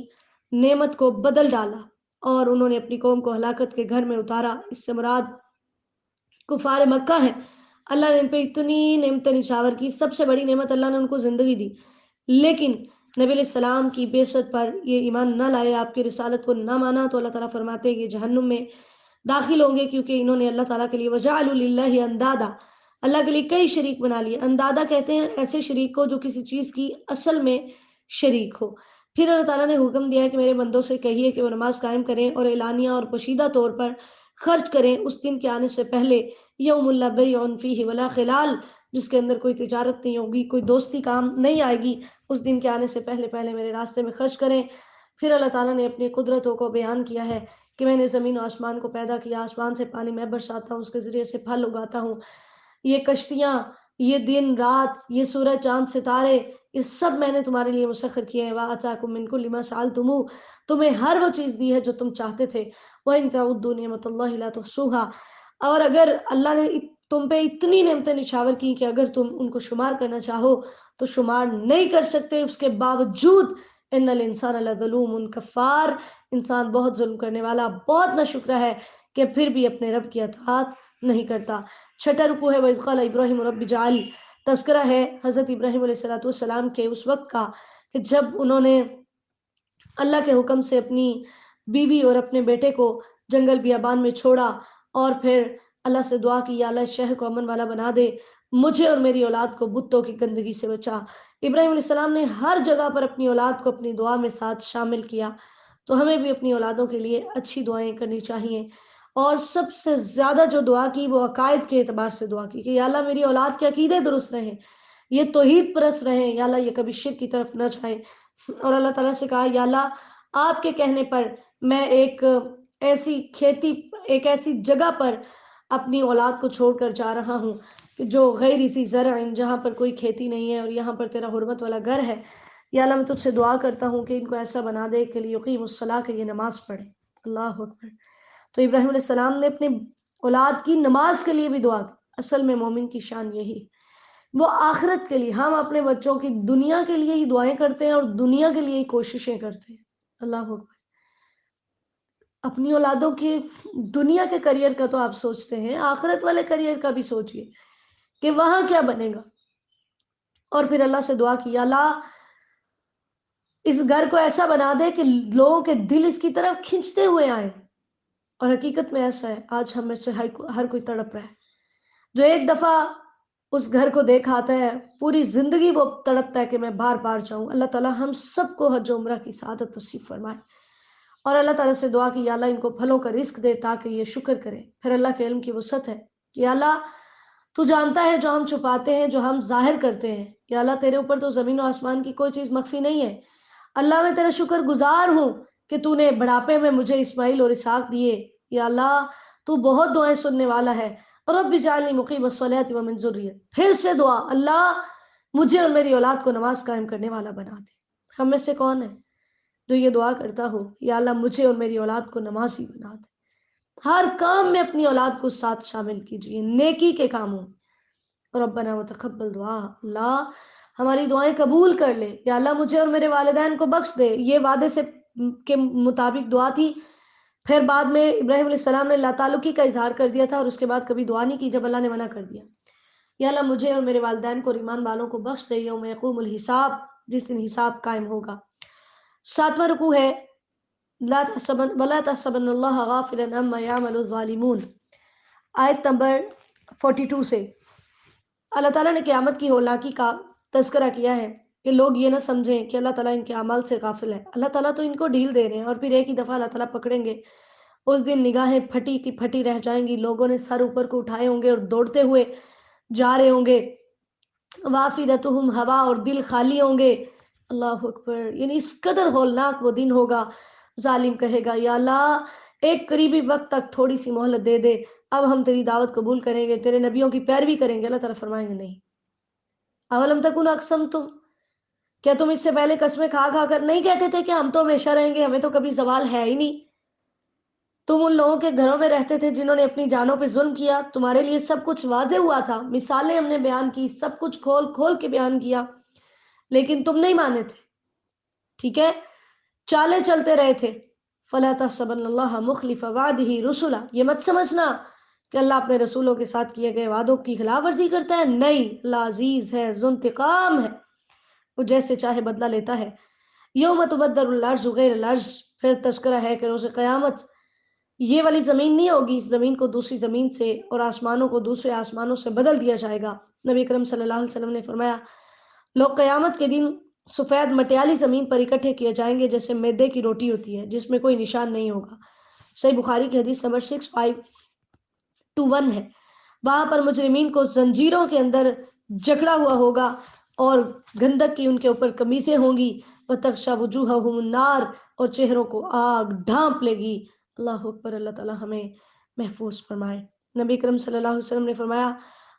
نعمت کو بدل ڈالا؟ اور انہوں نے اپنی قوم کو ہلاکت کے گھر میں اتارا۔ اس سے مراد کفار مکہ ہے۔ اللہ نے ان پہ اتنی نعمتیں نچھاور کی، سب سے بڑی نعمت اللہ نے ان کو زندگی دی، لیکن نبی علیہ السلام کی بعثت پر یہ ایمان نہ لائے، آپ کی رسالت کو نہ مانا، تو اللہ تعالیٰ فرماتے ہیں یہ جہنم میں داخل ہوں گے، کیونکہ انہوں نے اللہ تعالیٰ کے لیے وجعلوا للہ اندادا، اللہ کے لیے کئی شریک بنا لیے۔ اندادا کہتے ہیں ایسے شریک کو جو کسی چیز کی اصل میں شریک ہو۔ پھر اللہ تعالیٰ نے حکم دیا ہے کہ میرے بندوں سے کہیے کہ وہ نماز قائم کریں اور اعلانیہ اور پوشیدہ طور پر خرچ کریں اس دن کے آنے سے پہلے، یوم لا بیع فیہ ولا خلال، جس کے اندر کوئی تجارت نہیں ہوگی، کوئی دوستی کام نہیں آئے گی، اس دن کے آنے سے پہلے پہلے میرے راستے میں خرچ کریں۔ پھر اللہ تعالیٰ نے اپنی قدرتوں کو بیان کیا ہے کہ میں نے زمین و آسمان کو پیدا کیا، آسمان سے پانی میں برساتا ہوں، اس کے ذریعے سے پھل اگاتا ہوں، یہ کشتیاں، یہ دن رات، یہ سورج چاند ستارے، یہ سب میں نے تمہارے لیے مسخر کیے ہیں۔ وَآتَاكُم مِّن كُلِّ مَا سَأَلْتُمُوهُ، تمہیں ہر وہ چیز دی ہے جو تم چاہتے تھے۔ وَإِن تَعُدُّوا نِعْمَتَ اللَّهِ لَا تُحْصُوهَا، اور اگر اللہ نے تم پہ اتنی نعمتیں نچھاور کی کہ اگر تم ان کو شمار کرنا چاہو تو شمار نہیں کر سکتے، اس کے باوجود ان الانسان لظلوم کفار، انسان بہت ظلم کرنے والا، بہت ناشکرا ہے کہ پھر بھی اپنے رب کی اطاعت نہیں کرتا۔ چھٹا رکوع ہے وَإِذْ قَالَ إِبْرَاهِيمُ رَبِّ اجْعَلْ، تذکرہ ہے حضرت ابراہیم علیہ السلام کے اس وقت کا کہ جب انہوں نے اللہ کے حکم سے اپنی بیوی اور اپنے بیٹے کو جنگل بیابان میں چھوڑا اور پھر اللہ سے دعا کی یا اللہ اس شہر کو امن والا بنا دے، مجھے اور میری اولاد کو بتوں کی گندگی سے بچا۔ ابراہیم علیہ السلام نے ہر جگہ پر اپنی اولاد کو اپنی دعا میں ساتھ شامل کیا، تو ہمیں بھی اپنی اولادوں کے لیے اچھی دعائیں کرنی چاہیے، اور سب سے زیادہ جو دعا کی وہ عقائد کے اعتبار سے دعا کی کہ یا اللہ میری اولاد کے عقیدے درست رہیں، یہ توحید پرست رہیں، یا اللہ یہ کبھی شرک کی طرف نہ جائیں۔ اور اللہ تعالیٰ سے کہا یا اللہ آپ کے کہنے پر میں ایک ایسی جگہ پر اپنی اولاد کو چھوڑ کر جا رہا ہوں کہ جو غیر اسی زرع، جہاں پر کوئی کھیتی نہیں ہے، اور یہاں پر تیرا حرمت والا گھر ہے۔ یا اللہ میں تجھ سے دعا کرتا ہوں کہ ان کو ایسا بنا دے کہ لیقیم الصلاۃ، کہ یہ نماز پڑھے۔ اللہ اکبر۔ تو ابراہیم علیہ السلام نے اپنی اولاد کی نماز کے لیے بھی دعا کی۔ اصل میں مومن کی شان یہی، وہ آخرت کے لیے، ہم اپنے بچوں کی دنیا کے لیے ہی دعائیں کرتے ہیں اور دنیا کے لیے ہی کوششیں کرتے ہیں۔ اللہ اکبر۔ اپنی اولادوں کی دنیا کے کریئر کا تو آپ سوچتے ہیں، آخرت والے کریئر کا بھی سوچئے کہ وہاں کیا بنے گا۔ اور پھر اللہ سے دعا کی یا اللہ اس گھر کو ایسا بنا دے کہ لوگوں کے دل اس کی طرف کھنچتے ہوئے آئیں۔ اور حقیقت میں ایسا ہے، آج ہم میں سے ہر کوئی تڑپ رہا ہے، جو ایک دفعہ اس گھر کو دیکھ آتا ہے پوری زندگی وہ تڑپتا ہے کہ میں بار بار جاؤں۔ اللہ تعالیٰ ہم سب کو حج و عمرہ کی سعادت نصیب فرمائے، اور اللہ تعالیٰ سے دعا کی یا اللہ ان کو پھلوں کا رزق دے تاکہ یہ شکر کریں۔ پھر اللہ کے علم کی وسعت ہے کہ یا اللہ تو جانتا ہے جو ہم چھپاتے ہیں، جو ہم ظاہر کرتے ہیں، یا اللہ تیرے اوپر تو زمین و آسمان کی کوئی چیز مخفی نہیں ہے۔ اللہ میں تیرا شکر گزار ہوں کہ تو نے بڑھاپے میں مجھے اسماعیل اور اسحاق دیے۔ یا اللہ تو بہت دعائیں سننے والا ہے۔ رب اجعلنی مقیم الصلاۃ ومن ذریتی، پھر سے دعا، اللہ مجھے اور میری اولاد کو نماز قائم کرنے والا بنا دے۔ ہم میں سے کون ہے جو یہ دعا کرتا ہو یا اللہ مجھے اور میری اولاد کو نمازی بنا دے۔ ہر کام میں اپنی اولاد کو ساتھ شامل کیجیے، نیکی کے کاموں۔ ربنا وتقبل دعا، اللہ ہماری دعائیں قبول کر لے۔ یا اللہ مجھے اور میرے والدین کو بخش دے۔ یہ وعدے سے کے مطابق دعا تھی۔ پھر بعد میں ابراہیم علیہ السلام نے لا تعلقی کا اظہار کر دیا تھا اور اس کے بعد کبھی دعا نہیں کی جب اللہ نے منع کر دیا۔ یا اللہ مجھے اور میرے والدین کو اور ایمان والوں کو بخش دے یوم یقوم الحساب، جس دن حساب قائم ہوگا۔ ساتواں رکوع ہے وَلَا تَحْسَبَنَّ اللَّهَ غَافِلًا عَمَّا يَعْمَلُ الظَّالِمُونَ، آیت نمبر 42 سے اللہ تعالیٰ نے قیامت کی ہولناکی کا تذکرہ کیا ہے کہ لوگ یہ نہ سمجھیں کہ اللہ تعالیٰ ان کے اعمال سے غافل ہے۔ اللہ تعالیٰ تو ان کو ڈھیل دے رہے ہیں، اور پھر ایک ہی دفعہ اللہ تعالیٰ پکڑیں گے۔ اس دن نگاہیں پھٹی کی پھٹی رہ جائیں گی، لوگوں نے سر اوپر کو اٹھائے ہوں گے اور دوڑتے ہوئے جا رہے ہوں گے۔ وافدتہم ہوا، اور دل خالی ہوں گے۔ اللہ اکبر، یعنی اس قدر ہولناک وہ دن ہوگا۔ ظالم کہے گا یا اللہ ایک قریبی وقت تک تھوڑی سی مہلت دے دے، اب ہم تیری دعوت قبول کریں گے، تیرے نبیوں کی پیروی کریں گے۔ اللہ تعالیٰ فرمائیں گے نہیں۔ اولم تکن اقسمتم، کیا تم اس سے پہلے قسمیں کھا کھا کر نہیں کہتے تھے کہ ہم تو ہمیشہ رہیں گے، ہمیں تو کبھی زوال ہے ہی نہیں؟ تم ان لوگوں کے گھروں میں رہتے تھے جنہوں نے اپنی جانوں پہ ظلم کیا، تمہارے لیے سب کچھ واضح ہوا تھا، مثالیں ہم نے بیان کی، سب کچھ کھول کھول کے بیان کیا، لیکن تم نہیں مانے تھے۔ ٹھیک ہے، چالیں چلتے رہے تھے، فلا تحسبن اللہ مخلف وعدہ رسلا، یہ مت سمجھنا کہ اللہ اپنے رسولوں کے ساتھ کیے گئے وعدوں کی خلاف ورزی کرتا ہے، نہیں، اللہ عزیز ہے، ذو انتقام ہے، وہ جیسے چاہے بدلہ لیتا ہے۔ یوم تبدل الارض غیر الارض، پھر تذکرہ ہے کہ روز قیامت یہ والی زمین نہیں ہوگی، اس زمین کو دوسری زمین سے اور آسمانوں کو دوسرے آسمانوں سے بدل دیا جائے گا۔ نبی اکرم صلی اللہ علیہ وسلم نے فرمایا لوگ قیامت کے دن سفید مٹیالی زمین پر اکٹھے کیے جائیں گے جیسے میدے کی روٹی ہوتی ہے جس میں کوئی نشان نہیں ہوگا۔ صحیح بخاری کی حدیث نمبر 6521 ہے۔ وہاں پر مجرمین کو زنجیروں کے اندر جکڑا ہوا ہوگا اور گندک کی ان کے اوپر قمیصیں ہوں گی، وَتَغْشَى وُجُوهَهُمُ النَّارُ، اور چہروں کو آگ ڈھانپ لے گی۔ اللہ اکبر، اللہ تعالی ہمیں محفوظ فرمائے۔ نبی کرم صلی اللہ علیہ وسلم نے فرمایا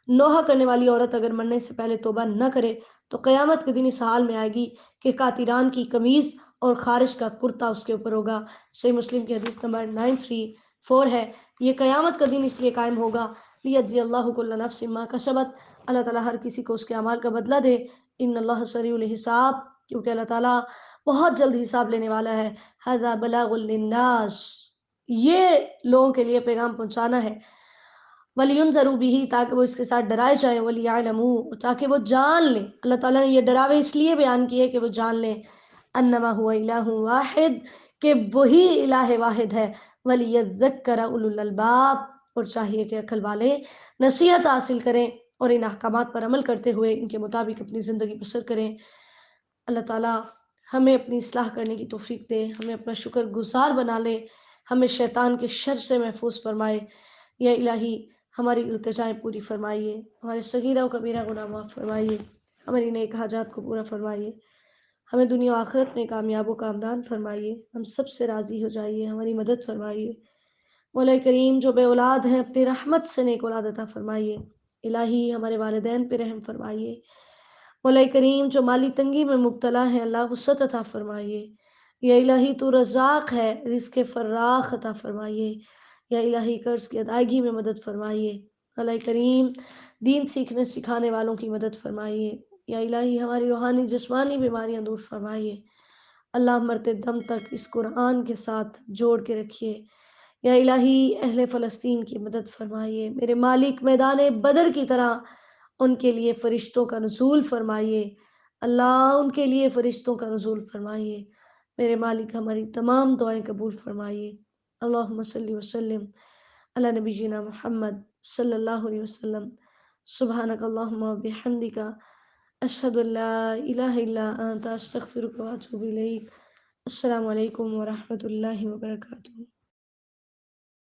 نوحہ کرنے والی عورت اگر مرنے سے پہلے توبہ نہ کرے تو قیامت کے دن اس حال میں آئے گی کہ قاطران کی قمیض اور خارش کا کرتا اس کے اوپر ہوگا۔ صحیح مسلم کی حدیث نمبر 934 ہے۔ یہ قیامت کا دن اس لیے قائم ہوگا لیجزی اللہ کل نفس ما کسبت، اللہ تعالیٰ ہر کسی کو اس کے اعمال کا بدلہ دے۔ ان اللہ سریع الحساب، کیونکہ اللہ تعالیٰ بہت جلد حساب لینے والا ہے۔ ھذا بلاغ للناس، یہ لوگوں کے لیے پیغام پہنچانا ہے۔ وَلِيُنذَرُوا بِهِ، تاکہ وہ اس کے ساتھ ڈرائے جائیں، وَلِيَعْلَمُوا، تاکہ وہ جان لیں۔ اللہ تعالیٰ نے یہ ڈراوے اس لیے بیان کیے کہ وہ جان لیں انما هو الہ واحد، کہ وہی الہ واحد ہے، وَلِيَذَّكَّرَ أُولُو الْأَلْبَابِ، اور چاہیے کہ عقل والے نصیحت حاصل کریں اور ان احکامات پر عمل کرتے ہوئے ان کے مطابق اپنی زندگی بسر کریں۔ اللہ تعالیٰ ہمیں اپنی اصلاح کرنے کی توفیق دے، ہمیں اپنا شکر گزار بنا لے، ہمیں شیطان کے شر سے محفوظ فرمائے۔ یا الہی ہماری التجائیں پوری فرمائیے، ہمارے صغیرہ و کبیرہ گناہ معاف فرمائیے، ہماری نیک حاجات کو پورا فرمائیے، ہمیں دنیا و آخرت میں کامیاب و کامران فرمائیے، ہم سب سے راضی ہو جائیے، ہماری مدد فرمائیے۔ مولا کریم جو بے اولاد ہیں اپنی رحمت سے نیک اولاد عطا فرمائیے۔ الہی ہمارے والدین پہ رحم فرمائیے۔ مولا کریم جو مالی تنگی میں مبتلا ہیں اللہ وسعت عطا فرمائیے۔ یا الہی تو رزاق ہے، رزق فراخ عطا فرمائیے۔ یا الہی قرض کی ادائیگی میں مدد فرمائیے۔ اللہ کریم دین سیکھنے سکھانے والوں کی مدد فرمائیے۔ یا الہی ہماری روحانی جسمانی بیماریاں دور فرمائیے۔ اللہ مرتے دم تک اس قرآن کے ساتھ جوڑ کے رکھیے۔ یا الہی اہل فلسطین کی مدد فرمائیے۔ میرے مالک میدان بدر کی طرح ان کے لیے فرشتوں کا نزول فرمائیے۔ اللہ ان کے لیے فرشتوں کا نزول فرمائیے۔ میرے مالک ہماری تمام دعائیں قبول فرمائیے۔ اللہم صلی وسلم علی نبینا محمد صلی اللہ علیہ وسلم۔ سبحانک اللہم و بحمدک، اشہد ان لا الہ الا انت، استغفرک و اتوب الیک۔ السلام علیکم ورحمۃ اللہ وبرکاتہ۔